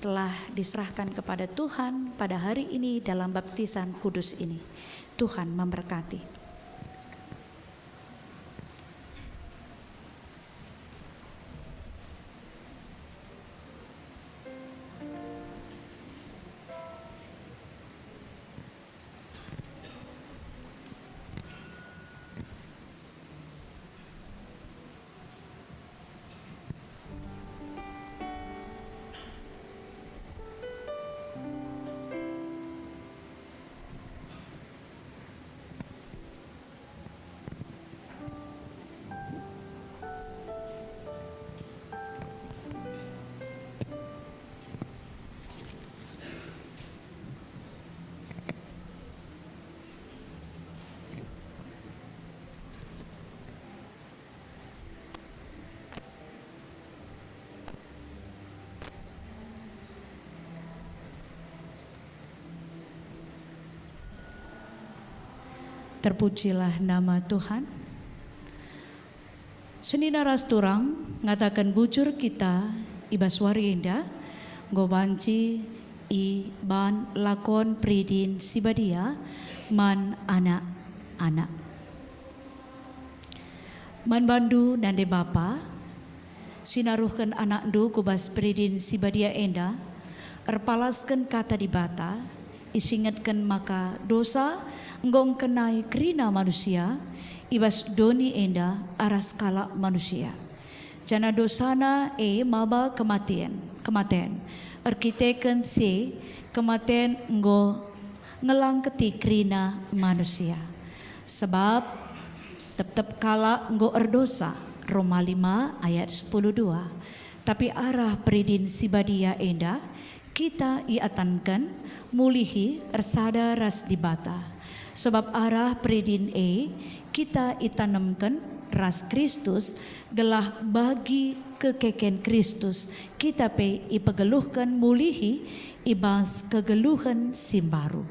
telah diserahkan kepada Tuhan pada hari ini dalam baptisan kudus ini. Tuhan memberkati. Terpujilah nama Tuhan. Senina rasturang ngatakan bujur kita ibaswari indah gobanci i ban lakon pridin sibadia man anak-anak. Man bandu nande bapa sinaruhkan anak du kubas pridin sibadia enda erpalaskan kata dibata isingatkan maka dosa nggong kenai krina manusia ibas doni enda aras kala manusia jana dosana maba kematian arkiteken se kematian nggo ngelangketi krina manusia sebab tetap kala nggo erdosa Roma 5 ayat 10:2 tapi arah peridin sibadia enda kita iatankan mulihi ersada ras dibata sebab arah peridin kita itanamkan ras Kristus gelah bagi kekeken Kristus kita pe ipegeluhkan mulihi ibas kegeluhan simbaru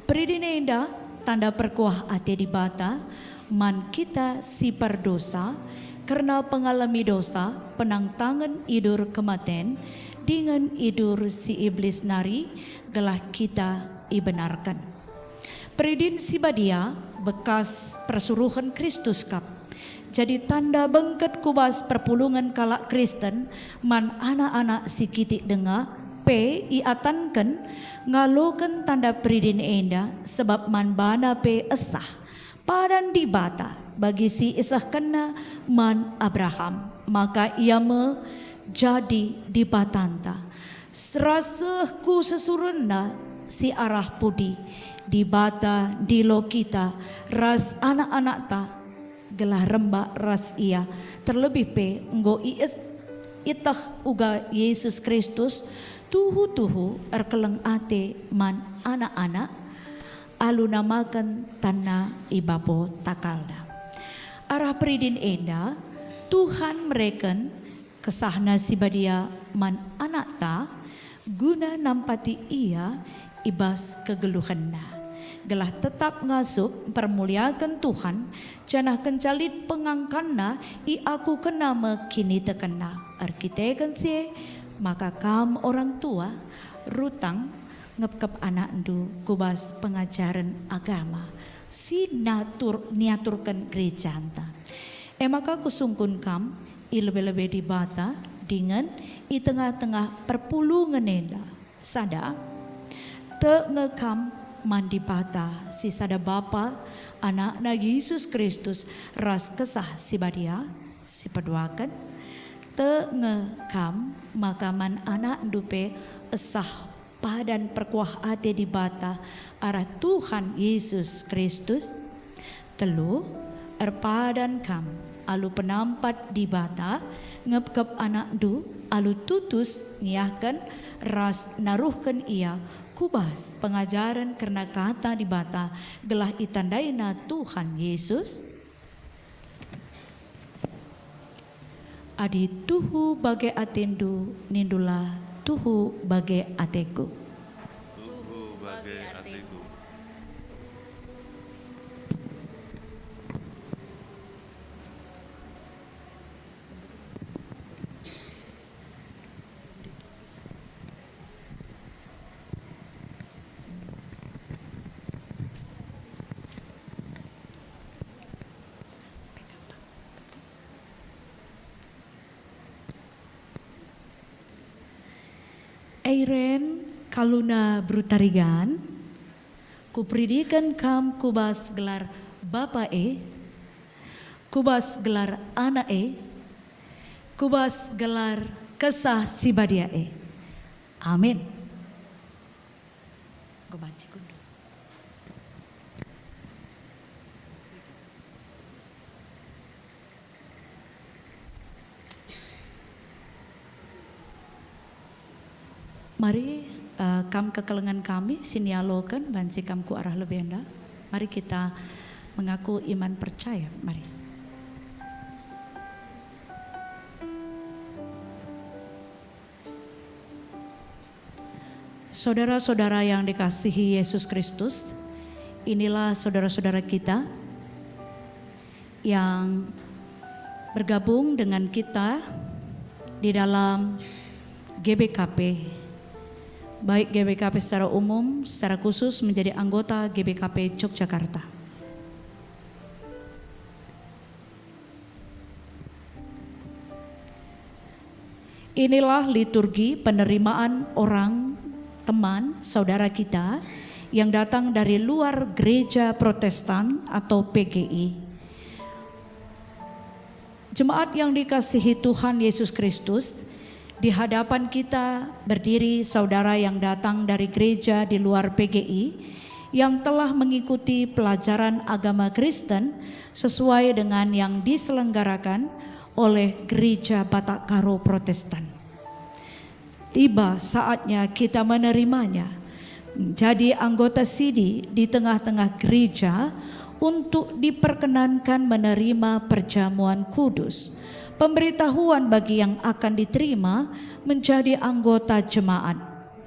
peridin enda tanda perkuah ate dibata man kita si perdosa karena pengalami dosa penang tangan idur kematen dengan idur si iblis nari gelah kita ibenarkan. Peridin sibadia bekas persuruhan Kristus kap. Jadi tanda bengket kubas perpulungan kalak Kristen man anak-anak si kitik denga pe iatankan ngalokan tanda peridin enda sebab man bana pe esah padan dibata bagi si isah kena man Abraham maka ia jadi dibatanta serasa ku sesurunda si arah pudi dibata di lo kita ras anak-anak ta gelah rembak ras ia terlebih pe nggo itah uga Yesus Kristus tuhu erkeleng ate man anak-anak alu namakan tanah ibabo takalna arah peridin enda Tuhan mereken kesahna sibadia man anak ta guna nampati ia ibas kegeluhanna gelah tetap ngasup permuliakan Tuhan janah kencalit pengangkanna i aku kena mekini tekena arkiteken sie maka kam orang tua rutang ngepkep anak ndu kubas pengajaran agama si niaturkan gereja anta maka kusungkun kam i lebih-lebih dibata dengan i tengah-tengah perpulungan enda sada te ngekam mandi bata si sada bapa anak na Yesus Kristus ras kesah si badia si peduakan te ngekam makaman anak dupe esah padan perkuah ate di bata arah Tuhan Yesus Kristus telu erpadan kam alu penampat di bata ngepkep anak du alu tutus niahkan ras naruhkan ia kubas pengajaran karena kata dibata gelah itandaina Tuhan Yesus adi tuhu bagai atendu nindulah tuhu bagai ateku tuhu bagai ateku Eiren kaluna brutarigan, kupridikan kam kubas gelar Bapa kubas gelar anak kubas gelar kesah sibadia Amin. Gobanci kundu. Mari kam kekelengan kami sinialokan banci kam ku arah lebenda. Mari kita mengaku iman percaya. Mari. Saudara-saudara yang dikasihi Yesus Kristus, inilah saudara-saudara kita yang bergabung dengan kita di dalam GBKP, baik GBKP secara umum, secara khusus menjadi anggota GBKP Yogyakarta. Inilah liturgi penerimaan orang, teman, saudara kita yang datang dari luar gereja Protestan atau PGI. Jemaat yang dikasihi Tuhan Yesus Kristus, di hadapan kita berdiri saudara yang datang dari gereja di luar PGI yang telah mengikuti pelajaran agama Kristen sesuai dengan yang diselenggarakan oleh Gereja Batak Karo Protestan. Tiba saatnya kita menerimanya menjadi anggota sidi di tengah-tengah gereja untuk diperkenankan menerima perjamuan kudus. Pemberitahuan bagi yang akan diterima menjadi anggota jemaat.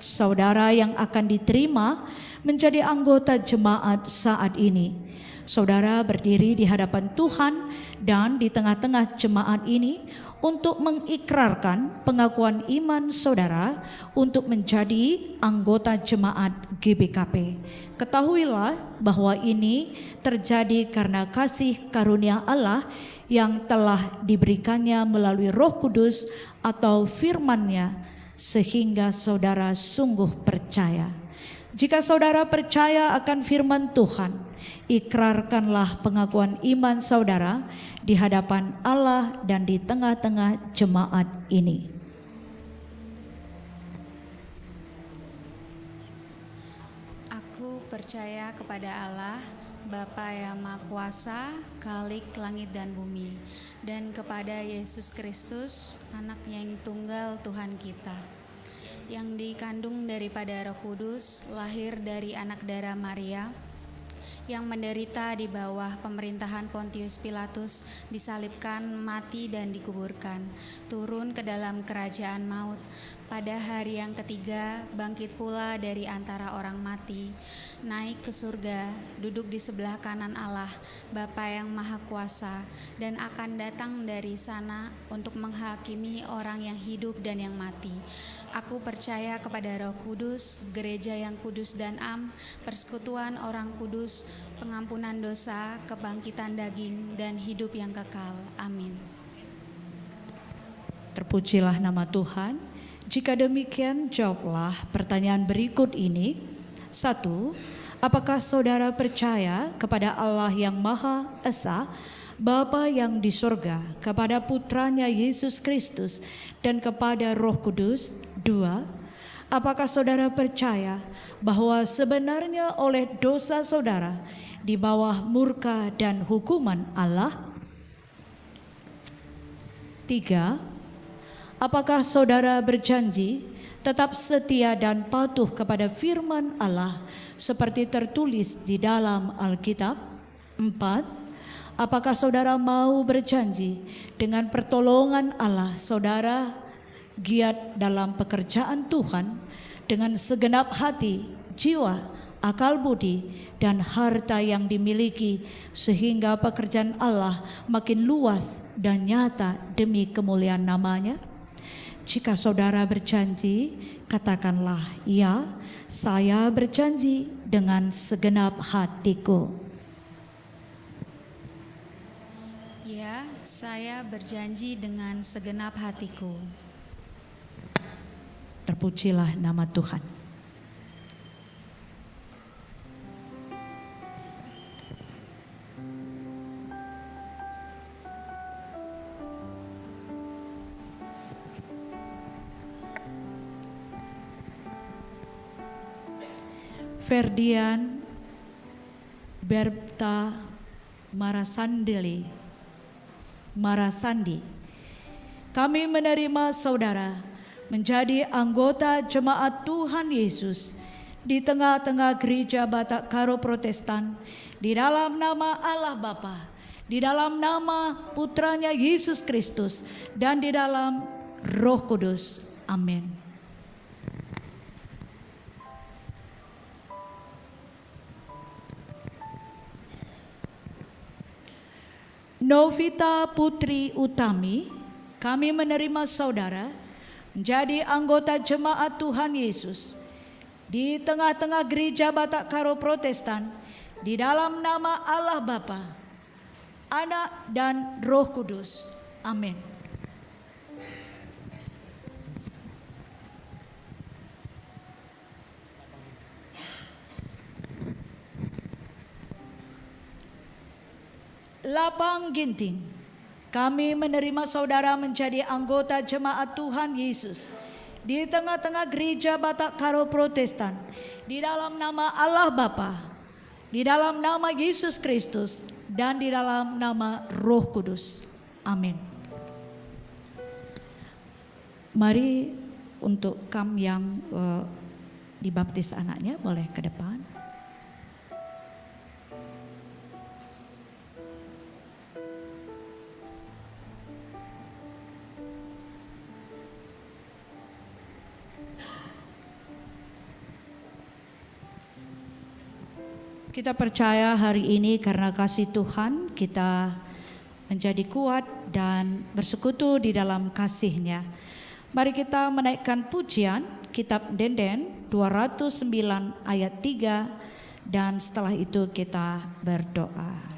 Saudara yang akan diterima menjadi anggota jemaat saat ini. Saudara berdiri di hadapan Tuhan dan di tengah-tengah jemaat ini untuk mengikrarkan pengakuan iman saudara untuk menjadi anggota jemaat GBKP. Ketahuilah bahwa ini terjadi karena kasih karunia Allah yang telah diberikannya melalui Roh Kudus atau firman-Nya, sehingga saudara sungguh percaya. Jika saudara percaya akan firman Tuhan, ikrarkanlah pengakuan iman saudara di hadapan Allah dan di tengah-tengah jemaat ini. Aku percaya kepada Allah, Bapa yang Maha Kuasa, Khalik langit dan bumi, dan kepada Yesus Kristus, Anak-Nya yang tunggal Tuhan kita, yang dikandung daripada Roh Kudus, lahir dari anak darah Maria, yang menderita di bawah pemerintahan Pontius Pilatus, disalibkan, mati dan dikuburkan, turun ke dalam kerajaan maut, pada hari yang ketiga bangkit pula dari antara orang mati, naik ke surga, duduk di sebelah kanan Allah, Bapa yang Maha Kuasa, dan akan datang dari sana untuk menghakimi orang yang hidup dan yang mati. Aku percaya kepada Roh Kudus, gereja yang kudus dan am, persekutuan orang kudus, pengampunan dosa, kebangkitan daging, dan hidup yang kekal. Amin. Terpujilah nama Tuhan. Jika demikian, jawablah pertanyaan berikut ini. 1. Apakah saudara percaya kepada Allah yang Maha Esa, Bapa yang di surga, kepada Putranya Yesus Kristus, dan kepada Roh Kudus? 2. Apakah saudara percaya bahwa sebenarnya oleh dosa saudara di bawah murka dan hukuman Allah? 3. Apakah saudara berjanji tetap setia dan patuh kepada firman Allah seperti tertulis di dalam Alkitab? 4. Apakah saudara mau berjanji dengan pertolongan Allah saudara giat dalam pekerjaan Tuhan dengan segenap hati, jiwa, akal budi, dan harta yang dimiliki, sehingga pekerjaan Allah makin luas dan nyata demi kemuliaan namanya? Jika saudara berjanji, katakanlah, ya, saya berjanji dengan segenap hatiku. Ya, saya berjanji dengan segenap hatiku. Terpujilah nama Tuhan. Ferdian Berta Marasandi, kami menerima saudara menjadi anggota jemaat Tuhan Yesus di tengah-tengah gereja Batak Karo Protestan, di dalam nama Allah Bapa, di dalam nama putranya Yesus Kristus, dan di dalam Roh Kudus. Amin. Novita Putri Utami, kami menerima saudara menjadi anggota jemaat Tuhan Yesus di tengah-tengah gereja Batak Karo Protestan, di dalam nama Allah Bapa, Anak dan Roh Kudus. Amin. Lapang Ginting, kami menerima saudara menjadi anggota jemaat Tuhan Yesus di tengah-tengah gereja Batak Karo Protestan, di dalam nama Allah Bapa, di dalam nama Yesus Kristus, dan di dalam nama Roh Kudus. Amin. Mari untuk yang dibaptis anaknya boleh ke depan. Kita percaya hari ini karena kasih Tuhan kita menjadi kuat dan bersekutu di dalam kasih-Nya. Mari kita menaikkan pujian kitab Denden 209 ayat 3, dan setelah itu kita berdoa.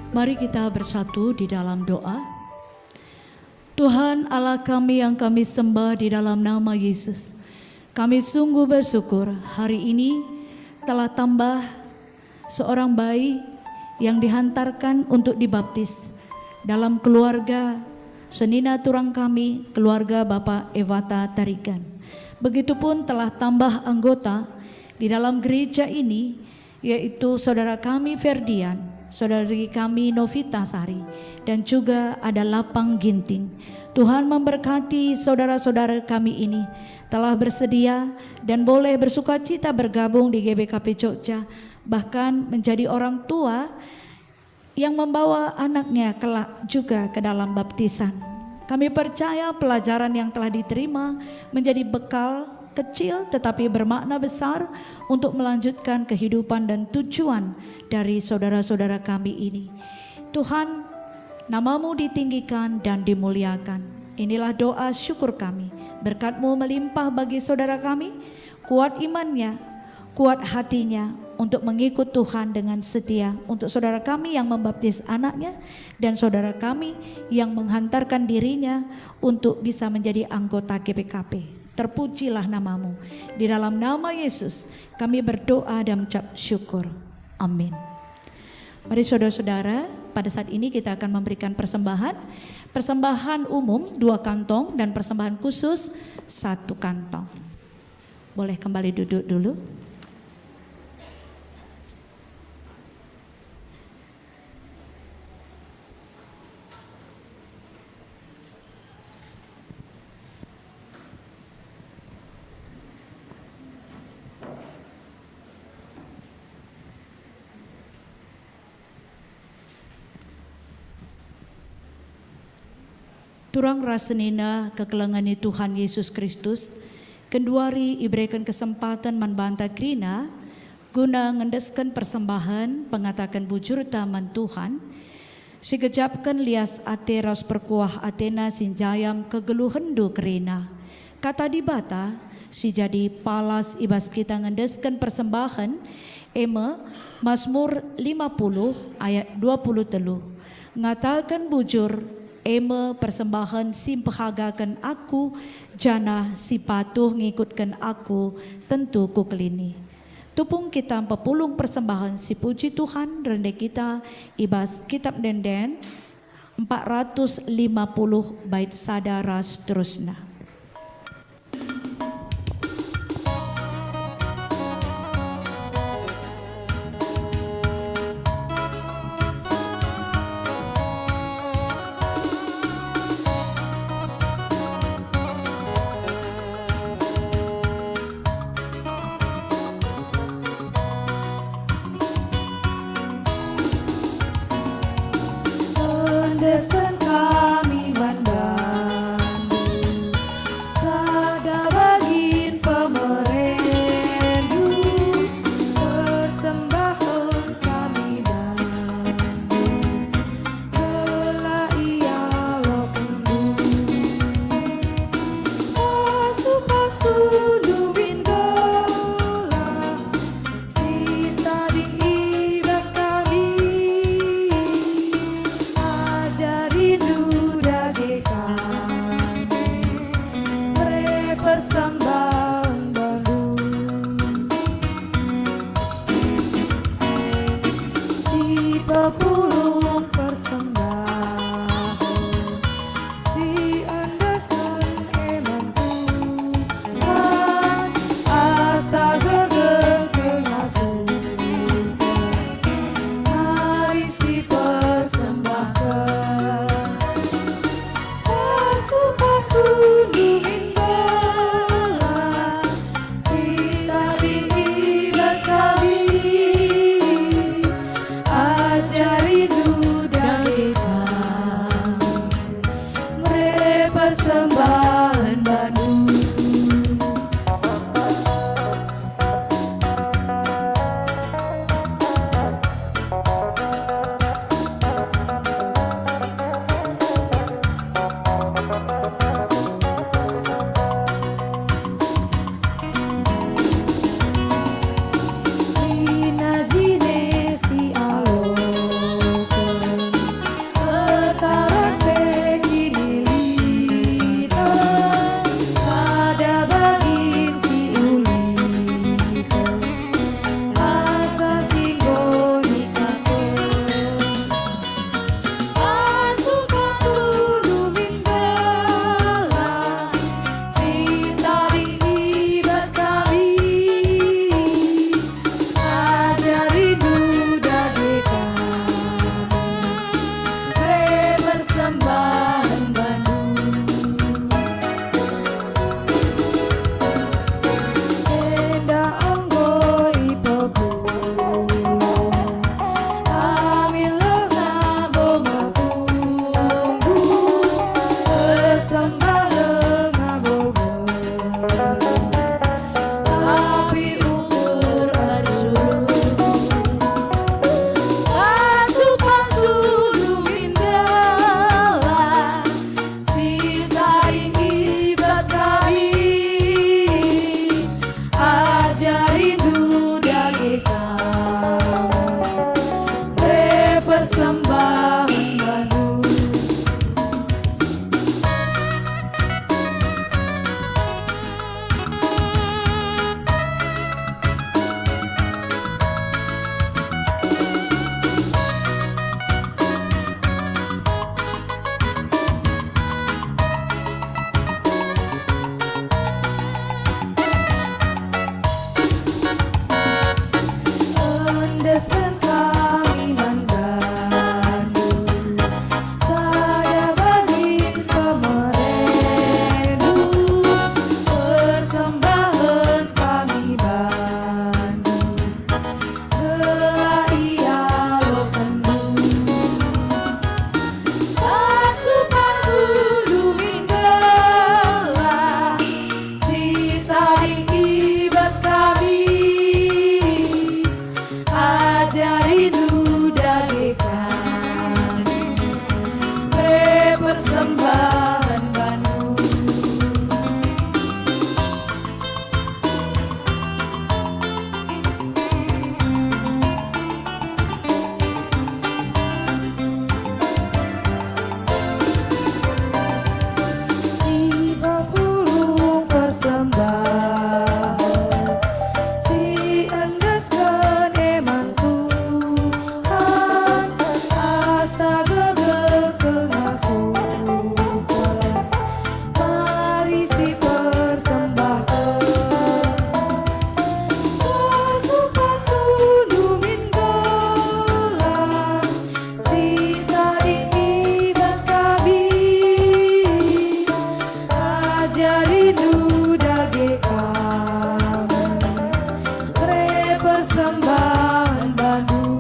Mari kita bersatu di dalam doa. Tuhan Allah kami yang kami sembah di dalam nama Yesus, kami sungguh bersyukur hari ini telah tambah seorang bayi yang dihantarkan untuk dibaptis dalam keluarga Senina Turang kami, keluarga Bapak Ewata Tarigan. Begitupun telah tambah anggota di dalam gereja ini, yaitu saudara kami Ferdian, saudari kami Novita Sari, dan juga ada Lapang Ginting. Tuhan memberkati saudara-saudara kami ini telah bersedia dan boleh bersukacita bergabung di GBKP Jogja, bahkan menjadi orang tua yang membawa anaknya kelak juga ke dalam baptisan. Kami percaya pelajaran yang telah diterima menjadi bekal kecil tetapi bermakna besar untuk melanjutkan kehidupan dan tujuan dari saudara-saudara kami ini. Tuhan, namamu ditinggikan dan dimuliakan. Inilah doa syukur kami. Berkat-Mu melimpah bagi saudara kami, kuat imannya, kuat hatinya untuk mengikut Tuhan dengan setia. Untuk saudara kami yang membaptis anaknya dan saudara kami yang menghantarkan dirinya untuk bisa menjadi anggota GPKP. Terpujilah namamu. Di dalam nama Yesus kami berdoa dan mengucap syukur. Amin. Mari saudara-saudara, pada saat ini kita akan memberikan persembahan Persembahan umum 2 kantong dan persembahan khusus 1 kantong. Boleh kembali duduk dulu. Turang rasenina kekelangani Tuhan Yesus Kristus, kenduari iberikan kesempatan manbanta krina, guna ngendeskan persembahan pengatakan bujur taman Tuhan, sigejapkan lias ate ras perkuah atena sinjayam kegeluhendu krina. Kata dibata, si jadi palas ibas kita ngendeskan persembahan, Mazmur 50 ayat 23. Ngatakan bujur, persembahan simpahagakan aku, jana si patuh ngikutkan aku, tentu ku kelini. Tupung kita pepulung persembahan si puji Tuhan, rendah kita ibas kitab denden 450 bait sadara seterusnya. Endeskan kami manbandu persembahan Bandung.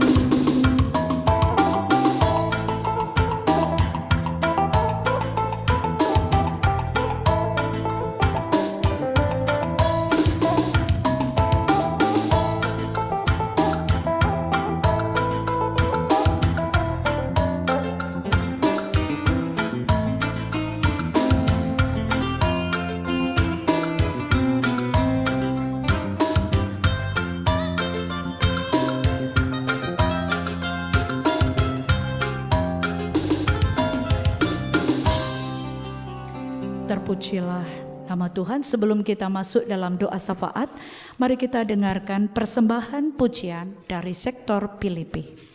Terpujilah nama Tuhan. Sebelum kita masuk dalam doa syafaat, mari kita dengarkan persembahan pujian dari sektor Filipi.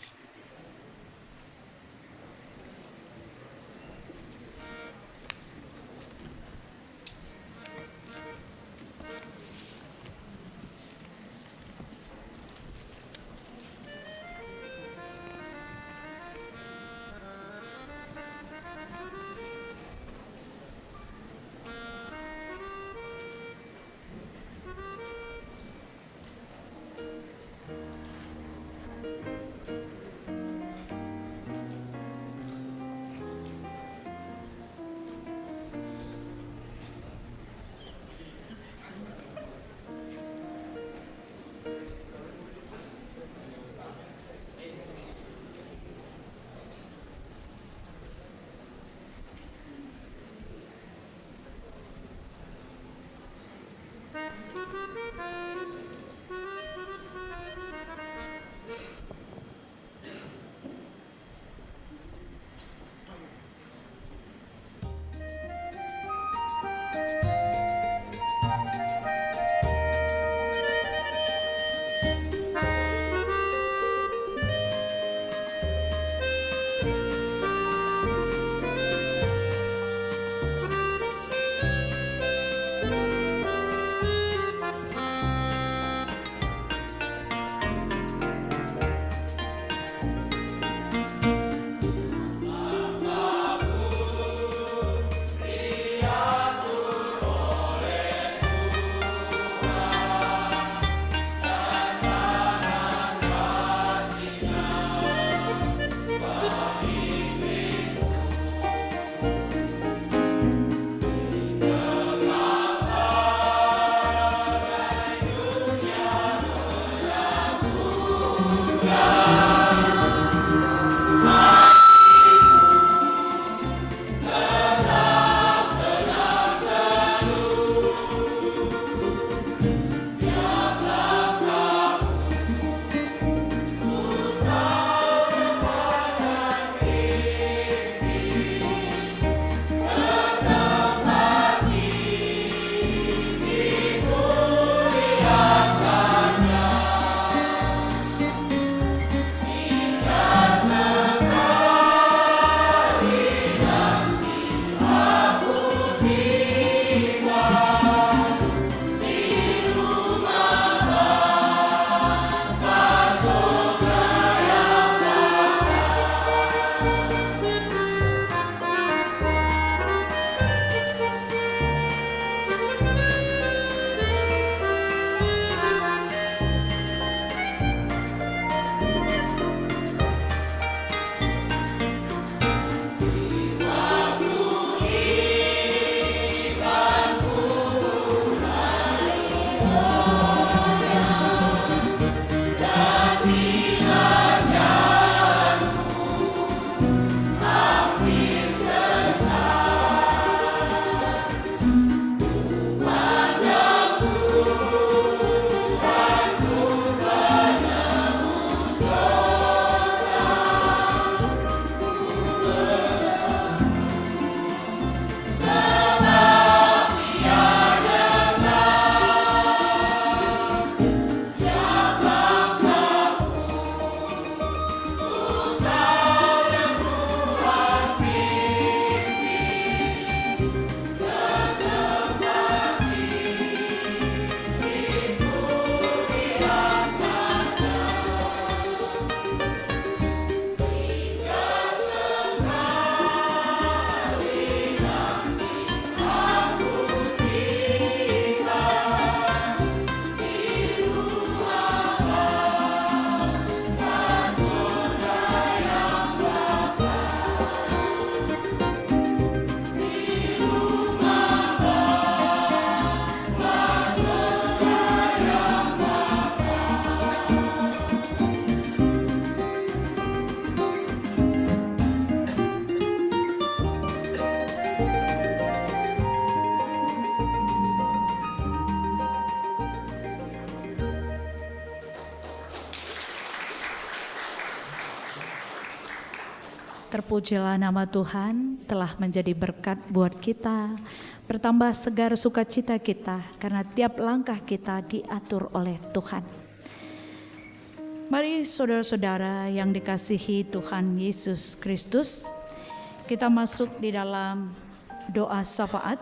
Terpujilah nama Tuhan, telah menjadi berkat buat kita, bertambah segar sukacita kita karena tiap langkah kita diatur oleh Tuhan. Mari saudara-saudara yang dikasihi Tuhan Yesus Kristus, kita masuk di dalam doa syafaat.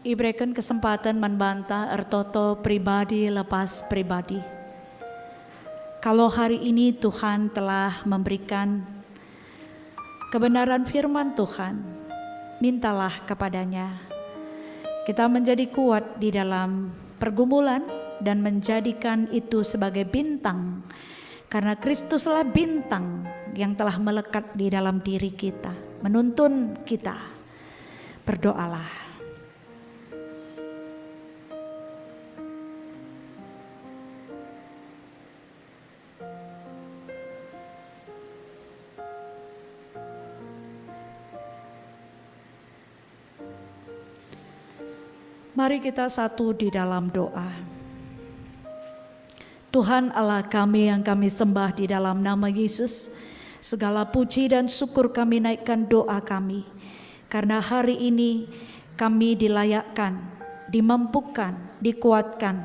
Iberikan kesempatan membantah ertoto pribadi lepas pribadi. Kalau hari ini Tuhan telah memberikan kebenaran firman Tuhan, mintalah kepadanya. Kita menjadi kuat di dalam pergumulan dan menjadikan itu sebagai bintang. Karena Kristuslah bintang yang telah melekat di dalam diri kita, menuntun kita. Berdoalah. Mari kita satu di dalam doa. Tuhan Allah kami yang kami sembah di dalam nama Yesus, segala puji dan syukur kami naikkan doa kami. Karena hari ini kami dilayakkan, dimampukan, dikuatkan.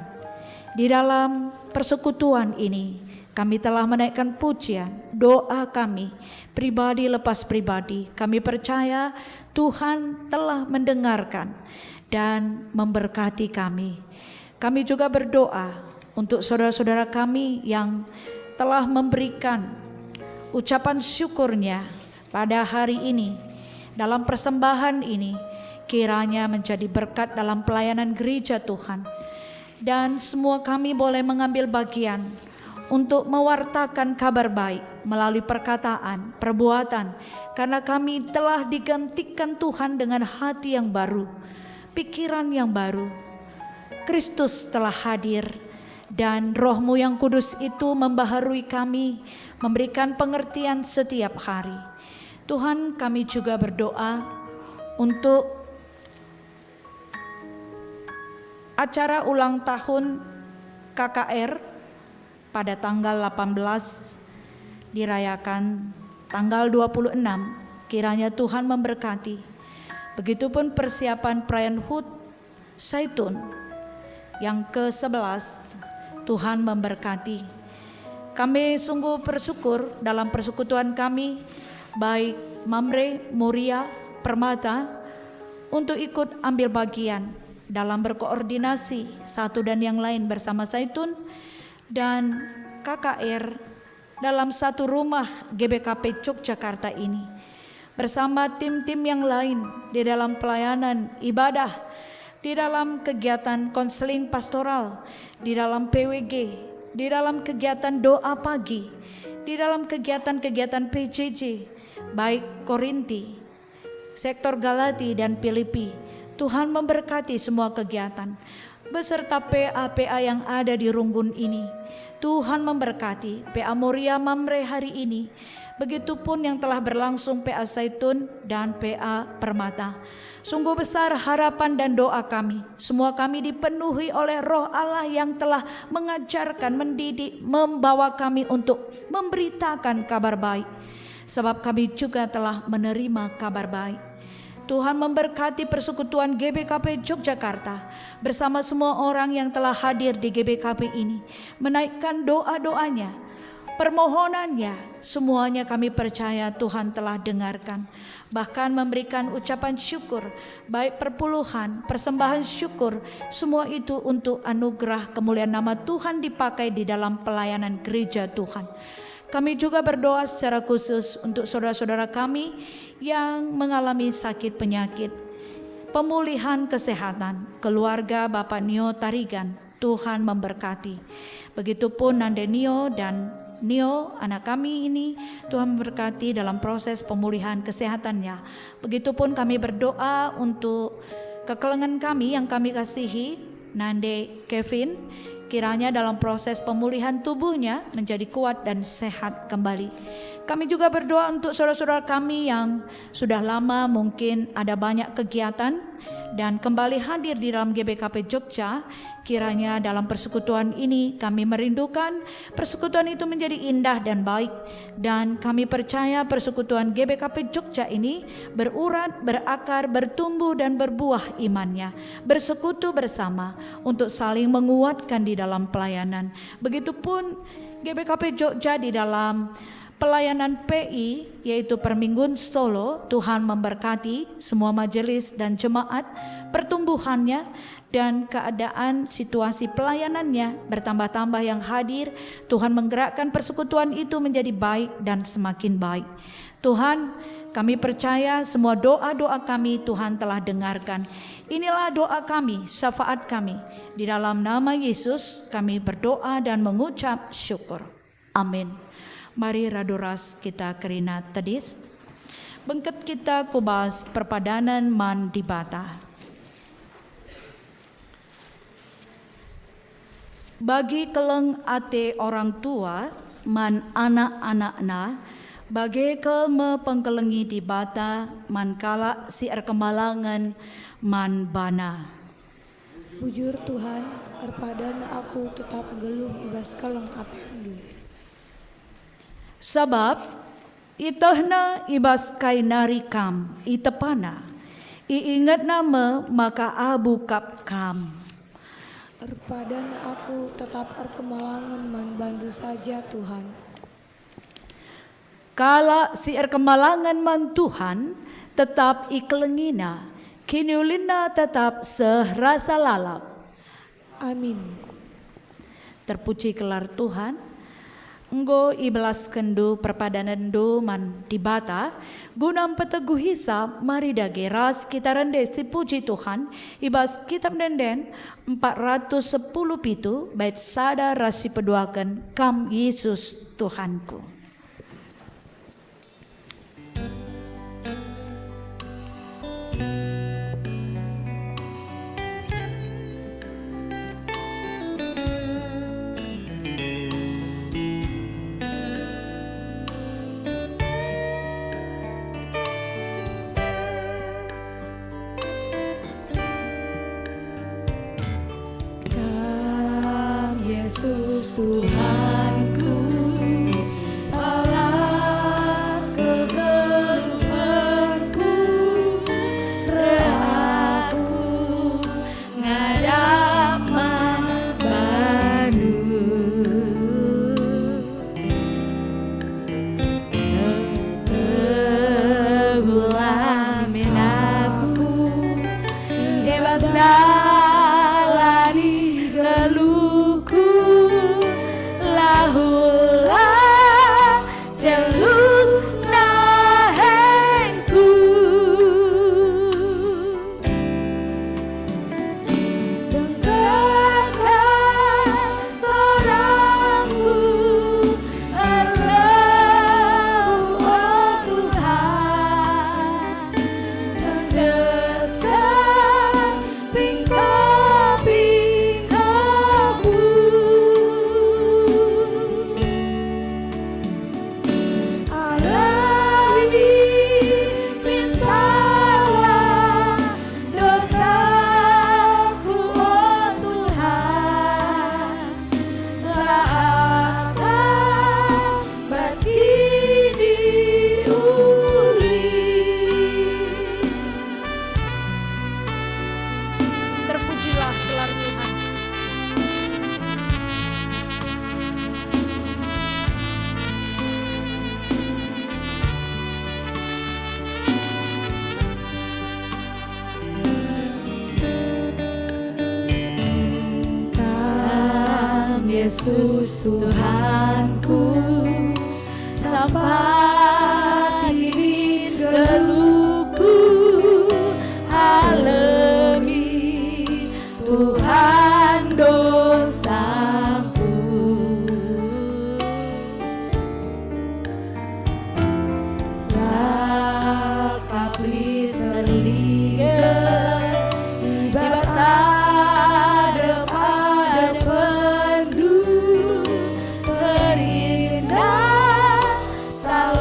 Di dalam persekutuan ini kami telah menaikkan pujian, doa kami, pribadi lepas pribadi. Kami percaya Tuhan telah mendengarkan dan memberkati kami. Kami juga berdoa untuk saudara-saudara kami yang telah memberikan ucapan syukurnya pada hari ini, dalam persembahan ini, kiranya menjadi berkat dalam pelayanan gereja Tuhan. Dan semua kami boleh mengambil bagian untuk mewartakan kabar baik melalui perkataan, perbuatan, karena kami telah digantikan Tuhan dengan hati yang baru, pikiran yang baru. Kristus telah hadir dan Roh-Mu yang kudus itu membaharui kami, memberikan pengertian setiap hari. Tuhan, kami juga berdoa untuk acara ulang tahun KKR pada tanggal 18 dirayakan tanggal 26. Kiranya Tuhan memberkati. Begitupun persiapan perayaan Hud Zaitun yang ke-11, Tuhan memberkati. Kami sungguh bersyukur dalam persekutuan kami, baik Mamre, Muria, Permata, untuk ikut ambil bagian dalam berkoordinasi satu dan yang lain bersama Zaitun dan KKR dalam satu rumah GBKP Yogyakarta ini. Bersama tim-tim yang lain di dalam pelayanan ibadah, di dalam kegiatan konseling pastoral, di dalam PWG, di dalam kegiatan doa pagi, di dalam kegiatan-kegiatan PJJ, baik Korinti, sektor Galati dan Filipi. Tuhan memberkati semua kegiatan, beserta PA-PA yang ada di Runggun ini. Tuhan memberkati PA Muria Mamre hari ini. Begitupun yang telah berlangsung PA Zaitun dan PA Permata. Sungguh besar harapan dan doa kami. Semua kami dipenuhi oleh Roh Allah yang telah mengajarkan, mendidik, membawa kami untuk memberitakan kabar baik. Sebab kami juga telah menerima kabar baik. Tuhan memberkati persekutuan GBKP Yogyakarta bersama semua orang yang telah hadir di GBKP ini. Menaikkan doa-doanya, permohonannya, semuanya kami percaya Tuhan telah dengarkan. Bahkan memberikan ucapan syukur, baik perpuluhan, persembahan syukur, semua itu untuk anugerah kemuliaan nama Tuhan dipakai di dalam pelayanan gereja Tuhan. Kami juga berdoa secara khusus untuk saudara-saudara kami yang mengalami sakit penyakit, pemulihan kesehatan, keluarga Bapak Nio Tarigan, Tuhan memberkati. Begitupun Nande Nio dan Nio, anak kami ini, Tuhan memberkati dalam proses pemulihan kesehatannya. Begitupun kami berdoa untuk kekelengan kami yang kami kasihi, Nande Kevin, kiranya dalam proses pemulihan tubuhnya menjadi kuat dan sehat kembali. Kami juga berdoa untuk saudara-saudara kami yang sudah lama mungkin ada banyak kegiatan dan kembali hadir di dalam GBKP Jogja. Kiranya dalam persekutuan ini kami merindukan persekutuan itu menjadi indah dan baik, dan kami percaya persekutuan GBKP Jogja ini berurat, berakar, bertumbuh dan berbuah imannya, bersekutu bersama untuk saling menguatkan di dalam pelayanan. Begitupun GBKP Jogja di dalam pelayanan PI, yaitu Permingguan Solo. Tuhan memberkati semua majelis dan jemaat, pertumbuhannya dan keadaan situasi pelayanannya bertambah-tambah yang hadir. Tuhan menggerakkan persekutuan itu menjadi baik dan semakin baik. Tuhan, kami percaya semua doa-doa kami Tuhan telah dengarkan. Inilah doa kami, syafaat kami. Di dalam nama Yesus kami berdoa dan mengucap syukur. Amin. Mari radoras kita kerina tedis. Bengket kita kubas perpadanan man di bata. Bagi keleng ate orang tua man anak-anakna, bagi kelme pengkelengi di bata man kala si kemalangan man bana. Bujur Tuhan, erpadan aku tetap geluh ibas keleng atendu. Sebab itahna ibas kainari kam itepana, iingat nama maka abu kap kam. Erpadan aku tetap erkemalangan man bandu saja Tuhan. Kala si erkemalangan man Tuhan tetap iklengina, kiniulina tetap sehrasa lalap. Amin. Terpuji kelar Tuhan. Enggo ibelas kendu perpadanan do man dibata gunam peteguh hisab mari dageras kita rende si puji Tuhan ibas kitab denden 410 pitu bait sada rasi peduakan kam Yesus Tuhanku. Yesus Tuhanku, alas kegeluhanku, reaku ngadap bandu. Tegulamin aku, bebas dalani geluhku. Lahula jelus nahengku, dengarkan soraku, Engkau oh Tuhan, tendeskan pingkau-pingkauku. Terpujilah gelar Tuhan. Kam Yesus Tuhanku, sampai tiwin geluhku, alami Tuhan dosaku. Lakapli terlihat ibas ada pendu, terindah salah.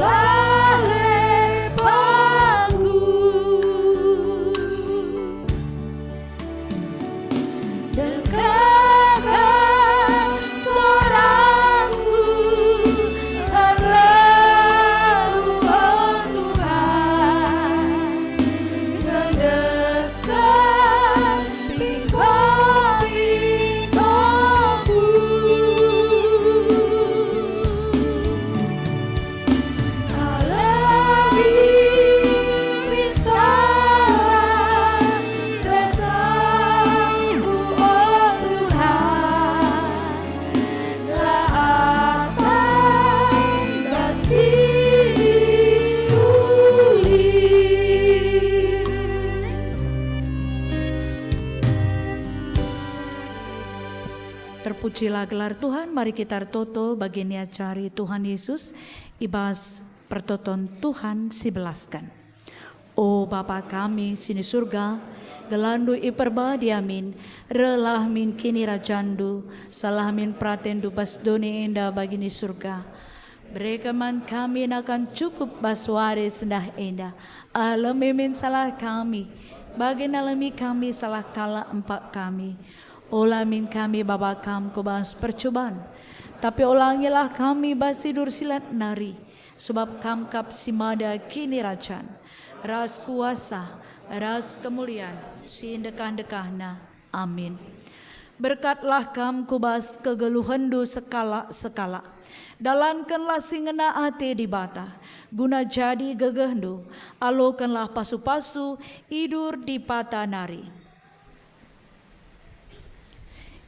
pujilah gelar Tuhan, mari kita toto bagian cari Tuhan Yesus, ibas pertoton Tuhan sibelaskan. O Bapa kami sini surga, gelandu iperba diamin, relah min kini rajandu, salah min pratendu bas doni indah bagini surga. Berekaman kami akan cukup basware sendah indah, alami min salah kami, bagian alami kami salah kala empat kami. Olah min kami bapa kam kobas percobaan, tapi ulangilah kami basidur silat nari, sebab kam kap simada kini rajan, ras kuasa, ras kemuliaan, sindekah-dekahna. Amin. Berkatlah kam kubas kegeluhendu sekala, dalankanlah singena ate di bata, guna jadi gegehendu, alokanlah pasu-pasu, idur di pata nari.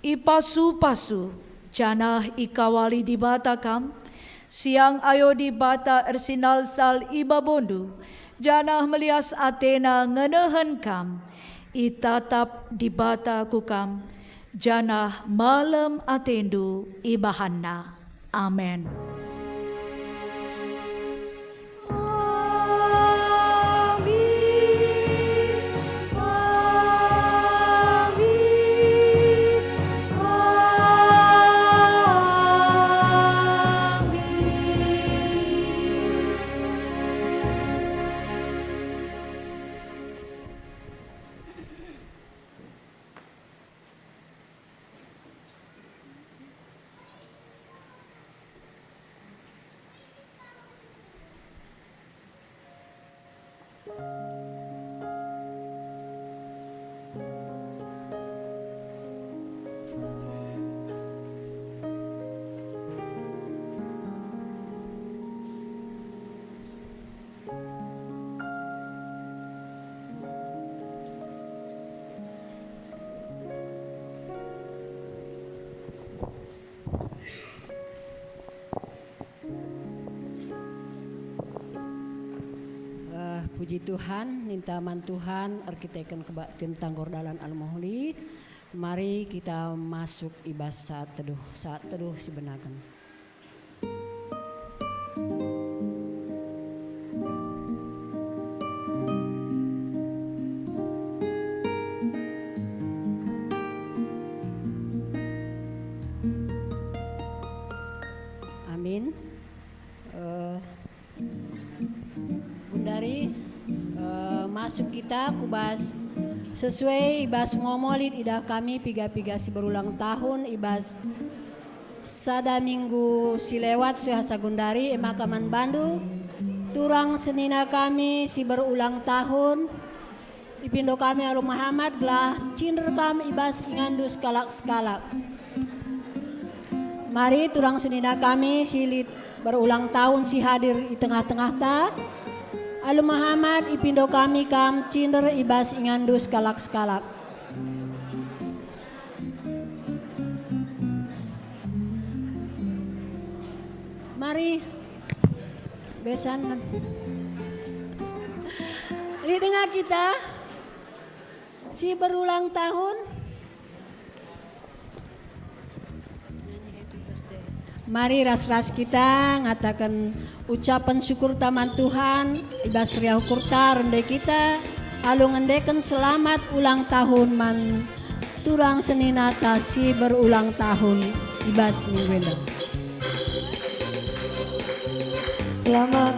Ipasu-pasu, janah ikawali di bata kam, siang ayo di bata ersinal sal ibabondu, janah melias Athena ngenehen kam, itatap di bata kukam, janah malam atendu ibahanna. Amen. Puji Tuhan, nintaman Tuhan, arkiteken kebaktian tanggordalan al-mahuli. Mari kita masuk ibas saat teduh sebenarnya. Amin. Bundari, masuk kita kubas sesuai ibas ngomolin idah kami piga-piga si berulang tahun ibas sada minggu si lewat sehasa Gundari emakaman Bandu turang senina kami si berulang tahun ipindo kami alu Muhammad gelah cinder kami ibas ingandus skalak-skalak. Mari turang senina kami si berulang tahun si hadir di tengah-tengah ta. Alu Muhammad ipindo kami kam cinder ibas ingandus kalak-skalak. Mari besan di tengah kita si berulang tahun. Mari ras-ras kita ngatakan ucapan syukur taman Tuhan ibas riau kurta rende kita alu ngendeken selamat ulang tahun man turang senina tasi berulang tahun ibas minggu. Selamat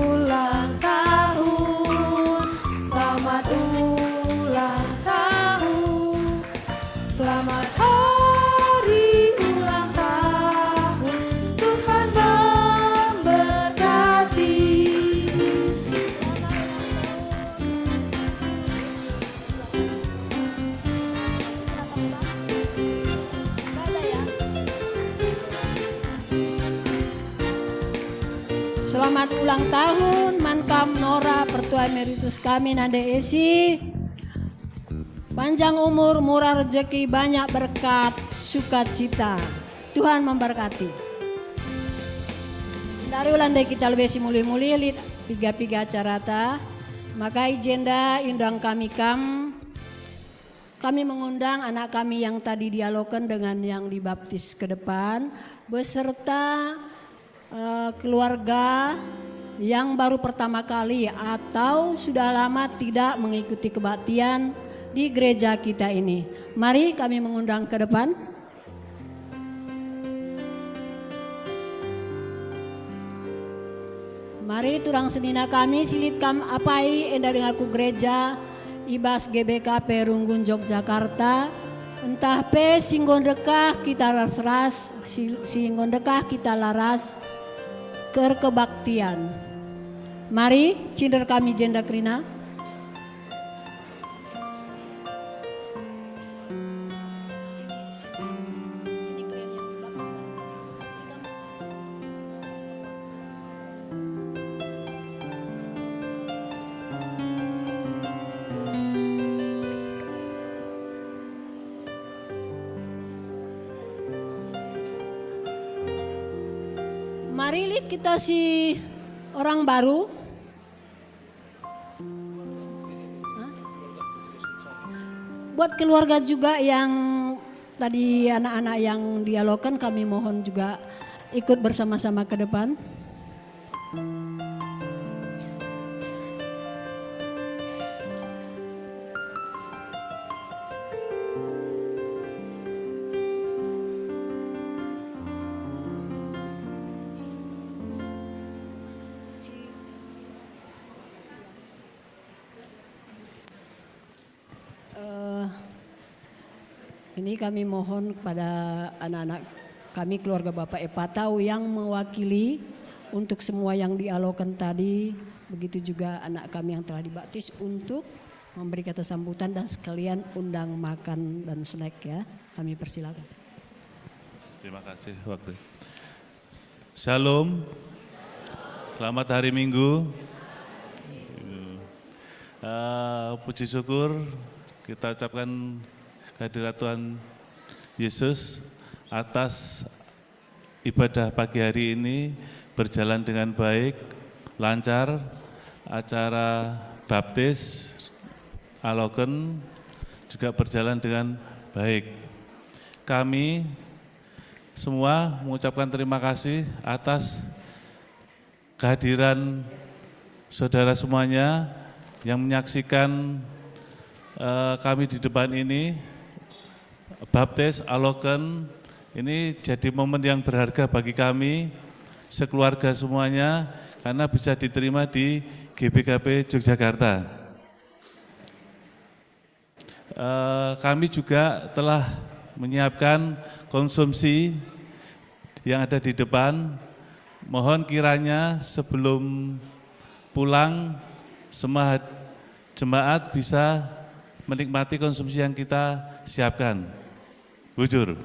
ulang tahun, selamat ulang tahun, selamat hari ulang tahun, Tuhan memberkati. Selamat ulang tahun Mankam Nora Pertua Emeritus kami Nande Esi. Panjang umur, murah rezeki, banyak berkat, sukacita. Tuhan memberkati. Dari ulang kita lebih simuli-muli lihat piga-piga acara ta. Maka ijenda indang kami kam kami mengundang anak kami yang tadi dialogkan dengan yang dibaptis ke depan beserta keluarga yang baru pertama kali atau sudah lama tidak mengikuti kebaktian di gereja kita ini. Mari kami mengundang ke depan. Mari turang senina kami silit kam apai enda dengarku gereja Ibas GBKP Runggun Yogyakarta. Entah pe singgon dekah kita ras singgon dekah kita laras kebaktian. Mari cinder kami jenda krina. Mari lihat kita si orang baru. Buat keluarga juga yang tadi anak-anak yang dialogkan kami mohon juga ikut bersama-sama ke depan. Ini kami mohon kepada anak-anak kami keluarga Bapak Epatau yang mewakili untuk semua yang dialogkan tadi, begitu juga anak kami yang telah dibaptis untuk memberi kata sambutan dan sekalian undang makan dan snack ya. Kami persilakan. Terima kasih waktu. Shalom. Selamat hari Minggu. Puji syukur kita ucapkan kehadirat Tuhan Yesus atas ibadah pagi hari ini berjalan dengan baik, lancar, acara baptis, alogen juga berjalan dengan baik. Kami semua mengucapkan terima kasih atas kehadiran saudara semuanya yang menyaksikan kami di depan ini. Baptis, alogen, ini jadi momen yang berharga bagi kami, sekeluarga semuanya, karena bisa diterima di GBKP Yogyakarta. Kami juga telah menyiapkan konsumsi yang ada di depan. Mohon kiranya sebelum pulang, semua jemaat bisa menikmati konsumsi yang kita siapkan. Bujur.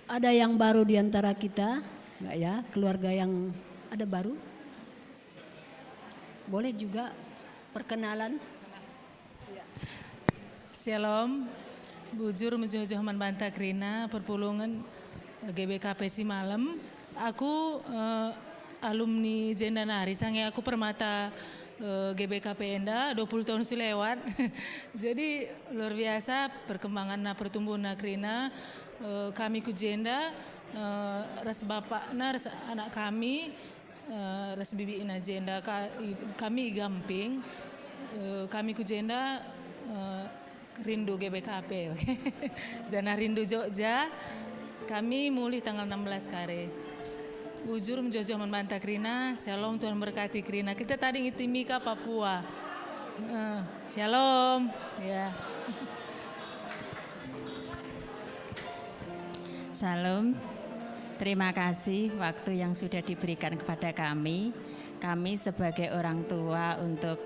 Ada yang baru di antara kita, enggak ya? Keluarga yang ada baru? Boleh juga perkenalan? Shalom, bujur menjojoh manbanta krina perpulungan GBKP si malam. Aku alumni Jendanari, sange aku permata GBKP Enda 20 tahun sudah lewat. Jadi luar biasa perkembangan pertumbuhan krina. Kami ku jenda ras bapak ras anak kami ras bibi ina jenda kami gamping kami ku jenda rindu GBKP. Jana rindu Jogja. Kami mulai tanggal 16 kare. Bujur menjojoh membantah krina, shalom Tuhan berkati krina. Kita tadi ngiti Mika Papua. Shalom. Ya. Salam, terima kasih waktu yang sudah diberikan kepada kami. Kami sebagai orang tua untuk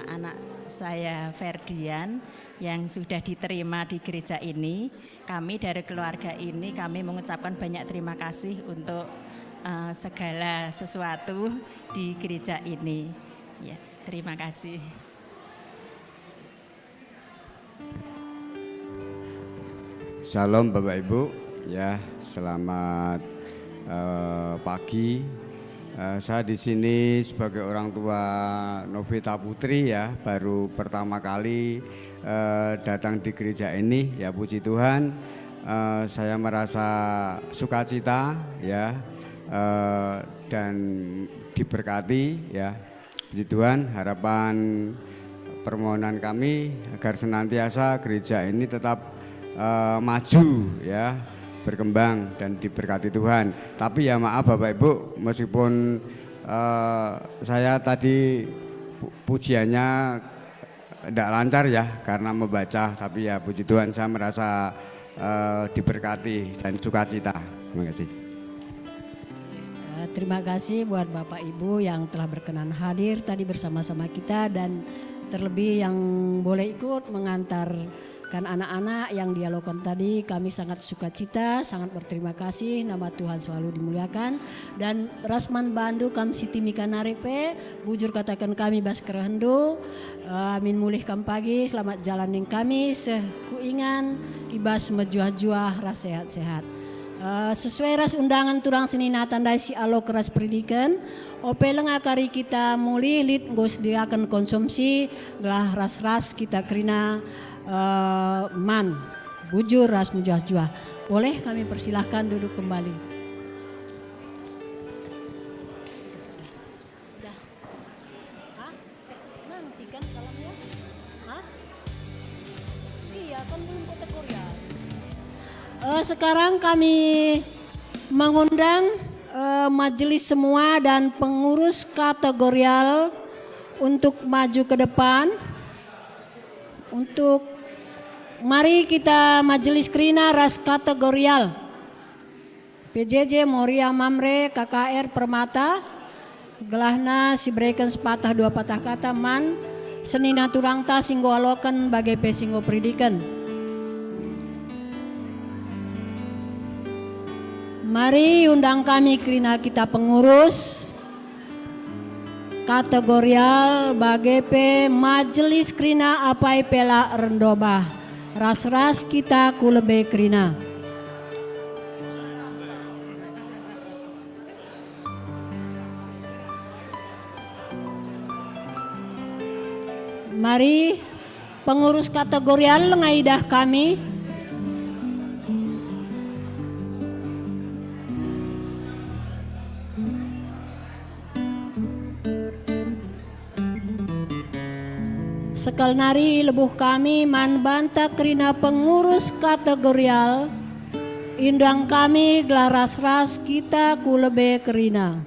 anak saya Ferdian yang sudah diterima di gereja ini. Kami dari keluarga ini kami mengucapkan banyak terima kasih untuk segala sesuatu di gereja ini. Ya, terima kasih. Shalom Bapak Ibu, ya selamat pagi Saya di sini sebagai orang tua Novita Putri ya, baru pertama kali datang di gereja ini ya, puji Tuhan. Saya merasa sukacita ya, dan diberkati ya, puji Tuhan. Harapan permohonan kami agar senantiasa gereja ini tetap maju ya, berkembang dan diberkati Tuhan. Tapi ya maaf Bapak Ibu, meskipun saya tadi pujiannya tidak lancar ya karena membaca, tapi ya puji Tuhan saya merasa diberkati dan sukacita. Terima kasih. Terima kasih buat Bapak Ibu yang telah berkenan hadir tadi bersama-sama kita, dan terlebih yang boleh ikut mengantarkan anak-anak yang dialogkan tadi. Kami sangat sukacita, sangat berterima kasih, nama Tuhan selalu dimuliakan. Dan Rasman Bandu Kam Siti Mika Narepe, bujur katakan kami bas kerendu, amin mulihkan pagi, selamat jalan yang kami, sekuingan, ibas mejuah-juah, ras sehat-sehat. Sesuai ras undangan turang senina tandai si alo keras pendidikan, ope lengakari kita muli lit gos dia akan konsumsi gelah ras-ras kita kerina man bujur ras menjuah-juah. Boleh kami persilahkan duduk kembali. Nanti kan salamnya? Hah? Iya kan belum kategorial. Sekarang kami mengundang majelis semua dan pengurus kategorial untuk maju ke depan. Untuk mari kita majelis Krina ras kategorial. PJJ Moria Mamre KKR Permata. Gelahna si breken sepatah dua patah kata man. Senina turangta singgo alokan bagai pesinggo pendidikan. Mari undang kami Krina kita pengurus kategorial BGP Majelis Krina Apai Pela Rendobah. Ras-ras kita kulebe Krina. Mari pengurus kategorial ngaidah kami. Sekal nari lebuh kami man banta Krina pengurus kategorial. Indang kami gelaras ras kita kulebe Krina.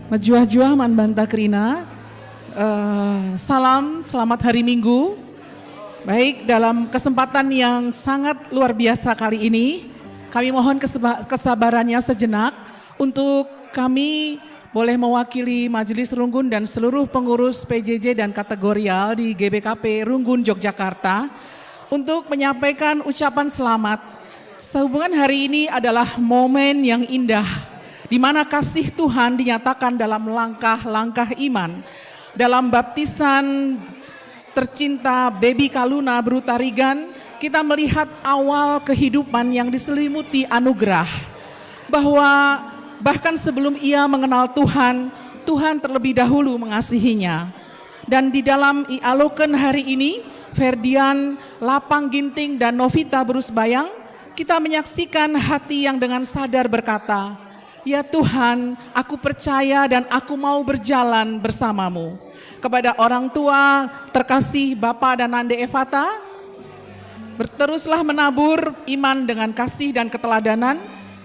Mejuah-juah man banta Krina. Salam, selamat hari Minggu. Baik, dalam kesempatan yang sangat luar biasa kali ini, kami mohon kesabarannya sejenak untuk kami boleh mewakili Majelis Runggun dan seluruh pengurus PJJ dan kategorial di GBKP Runggun Yogyakarta untuk menyampaikan ucapan selamat. Sehubungan hari ini adalah momen yang indah di mana kasih Tuhan dinyatakan dalam langkah-langkah iman. Dalam baptisan tercinta Baby Kaluna Brutarigan, kita melihat awal kehidupan yang diselimuti anugerah. Bahwa bahkan sebelum ia mengenal Tuhan, Tuhan terlebih dahulu mengasihinya. Dan di dalam ialoken hari ini, Ferdian, Lapang Ginting, dan Novita Brusbayang, kita menyaksikan hati yang dengan sadar berkata, "Ya Tuhan, aku percaya dan aku mau berjalan bersamamu." Kepada orang tua terkasih Bapak dan Nande Evata, teruslah menabur iman dengan kasih dan keteladanan.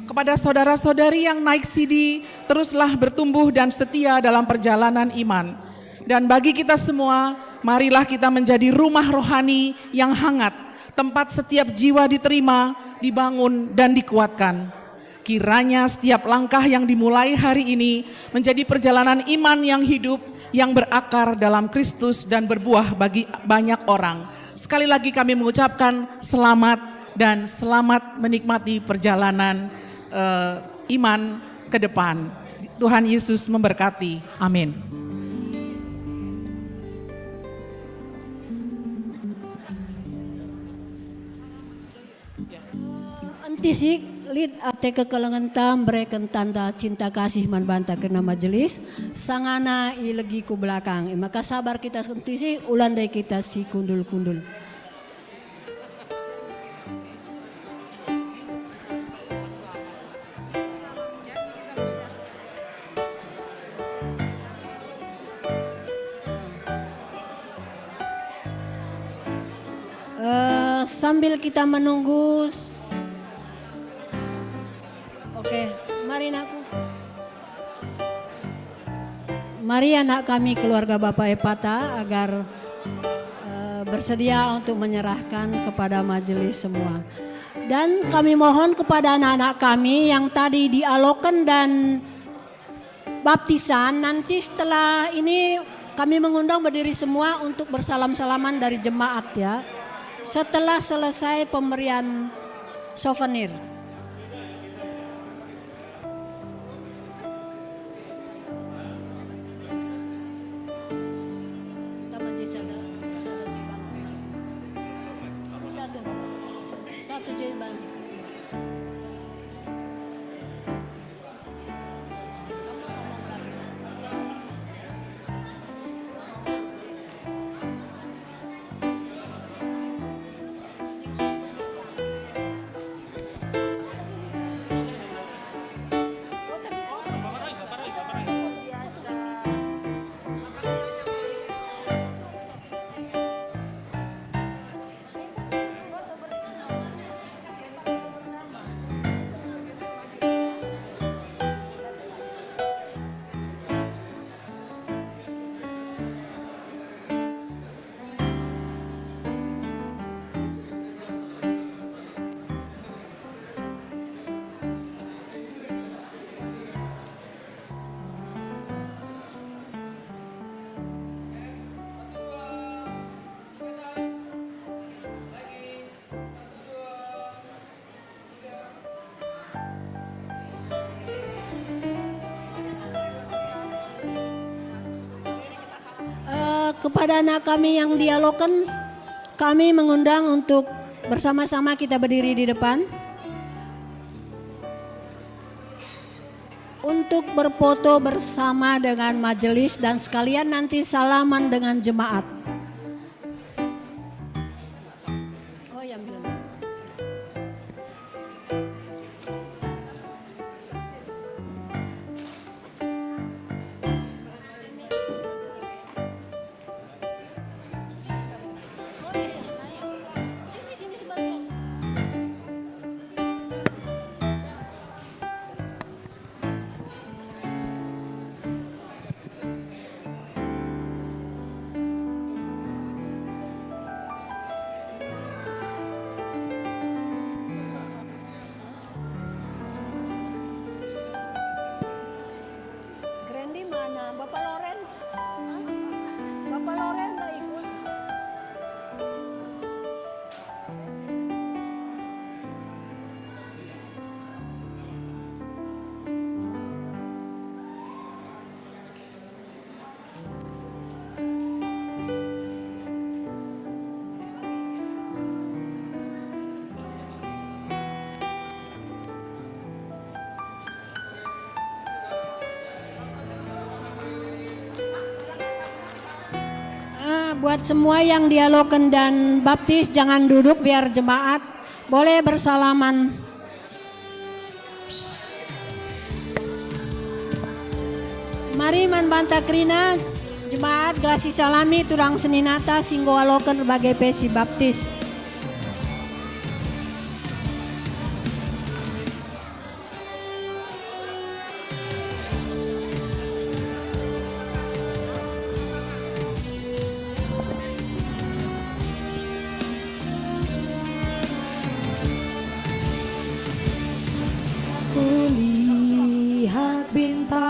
Kepada saudara-saudari yang naik CD, teruslah bertumbuh dan setia dalam perjalanan iman. Dan bagi kita semua, marilah kita menjadi rumah rohani yang hangat, tempat setiap jiwa diterima, dibangun dan dikuatkan. Kiranya setiap langkah yang dimulai hari ini menjadi perjalanan iman yang hidup, yang berakar dalam Kristus dan berbuah bagi banyak orang. Sekali lagi kami mengucapkan selamat dan selamat menikmati perjalanan iman ke depan. Tuhan Yesus memberkati. Amin. Antisik lid ate kekelengan tam bereken tanda cinta kasih man banta kena majelis sangana ilegi ku belakang. Maka sabar kita antisik ulandai kita si kundul-kundul. Sambil kita menunggu, oke, mari anakku. Mari anak kami keluarga Bapak Epata agar bersedia untuk menyerahkan kepada majelis semua. Dan kami mohon kepada anak-anak kami yang tadi dialogkan dan baptisan, nanti setelah ini kami mengundang berdiri semua untuk bersalam-salaman dari jemaat ya. Setelah selesai pemberian souvenir. Satu jebang. Kepada anak kami yang dialogkan, kami mengundang untuk bersama-sama kita berdiri di depan untuk berfoto bersama dengan majelis dan sekalian nanti salaman dengan jemaat. Oh ya, ambil. Bapak Loren? Bapak Loren gak ikut? Buat semua yang dialogkan dan baptis jangan duduk biar jemaat boleh bersalaman. Mari man banta krina jemaat glasi salami turang seninata singgo alokan berbagai pesi baptis. Kulihat bintang